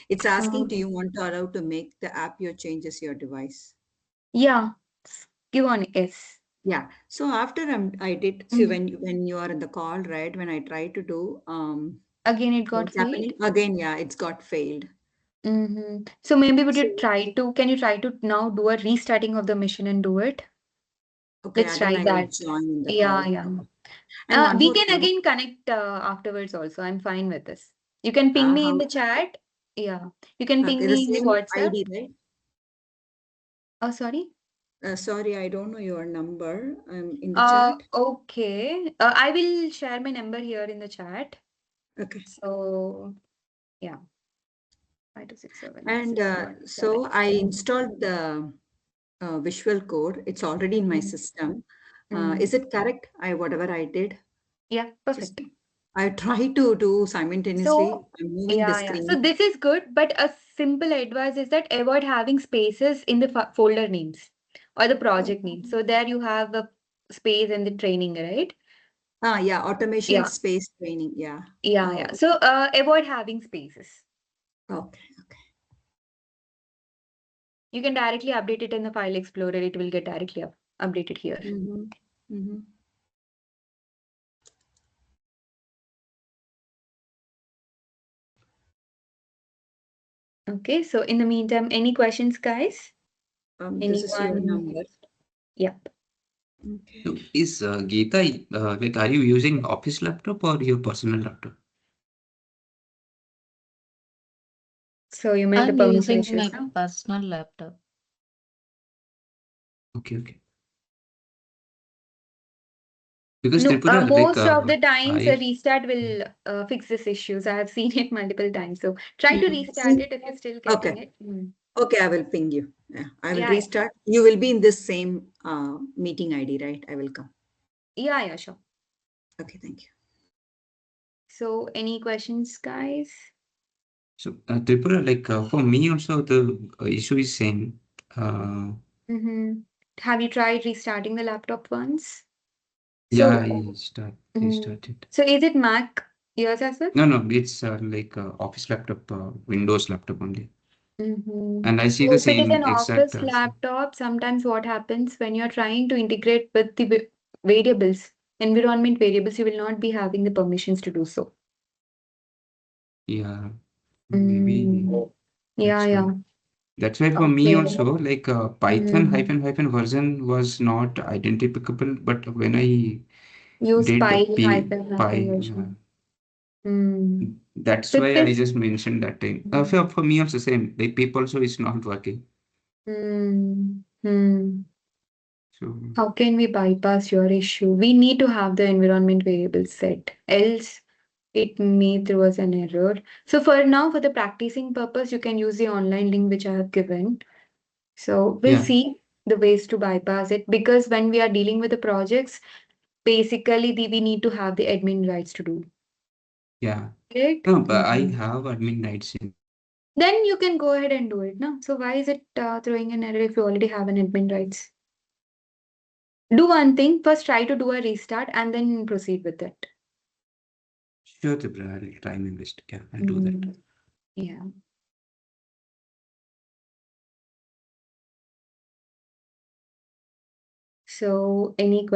it's asking, do you want to allow to make the app your changes your device? Yeah, give on yes. Yeah. So after I did, see when you are in the call, right? When I try to do again it got what's failed. happening? Again, yeah, it's got failed. So maybe would you can you try to now do a restarting of the mission and do it? Okay, Let's again try I will that. join in the Yeah, call. yeah. And one We more can thing. again connect afterwards also. I'm fine with this. You can ping me in the chat. Yeah. You can ping the me in the same WhatsApp. ID, right? Oh, sorry. Sorry, I don't know your number. In the chat. Okay. I will share my number here in the chat. Okay. So yeah, 5267. And so I installed the visual code. It's already in my system. Is it correct? Whatever I did. Yeah, perfect. I try to do simultaneously. So I'm moving the yeah. screen. So this is good, but a simple advice is that avoid having spaces in the folder names or the project names. So there you have a space in the training, right? Yeah, automation Yeah. space training. Yeah. Yeah. So avoid having spaces. Okay. You can directly update it in the file explorer. It will get directly updated here. Okay. So in the meantime, any questions, guys? This is your number. Yep. Okay. So is Geeta, like, are you using office laptop or your personal laptop? So you meant the I'm permission using my issues, no? personal laptop. Okay. Because No, Tripura, most of the times a I restart will fix these issues. I have seen it multiple times. So try to restart it if you're still getting it. Okay, I will ping you. Yeah, I will Yeah, restart. You will be in this same meeting ID, right? I will come. Yeah, sure. Okay, thank you. So any questions, guys? So Tripura, like for me also the issue is same. Have you tried restarting the laptop once? Yeah, So, I restarted. So is it Mac yours as well? No, it's like office laptop, Windows laptop only. And I see So the if it is same an exact. office laptop, sometimes what happens when you're trying to integrate with the variables, environment variables, you will not be having the permissions to do so. Yeah, maybe. Yeah. That's why for me Okay. also, like Python hyphen version was not identifiable, but when I Use did Py Py, version. that's So why I this. just mentioned that time. For me also same, like Pip also is not working. So How can we bypass your issue? We need to have the environment variable set, else it may throw us an error. So for now, for the practicing purpose, you can use the online link which I have given. So we'll see the ways to bypass it, because when we are dealing with the projects, basically we need to have the admin rights to do. yeah. Right? No, but I have admin rights in. Then you can go ahead and do it. No? So why is it throwing an error if you already have an admin rights? Do one thing, first try to do a restart and then proceed with it. Sure, Tripura, I'll try my best. Yeah, I'll do that. Yeah. So any questions?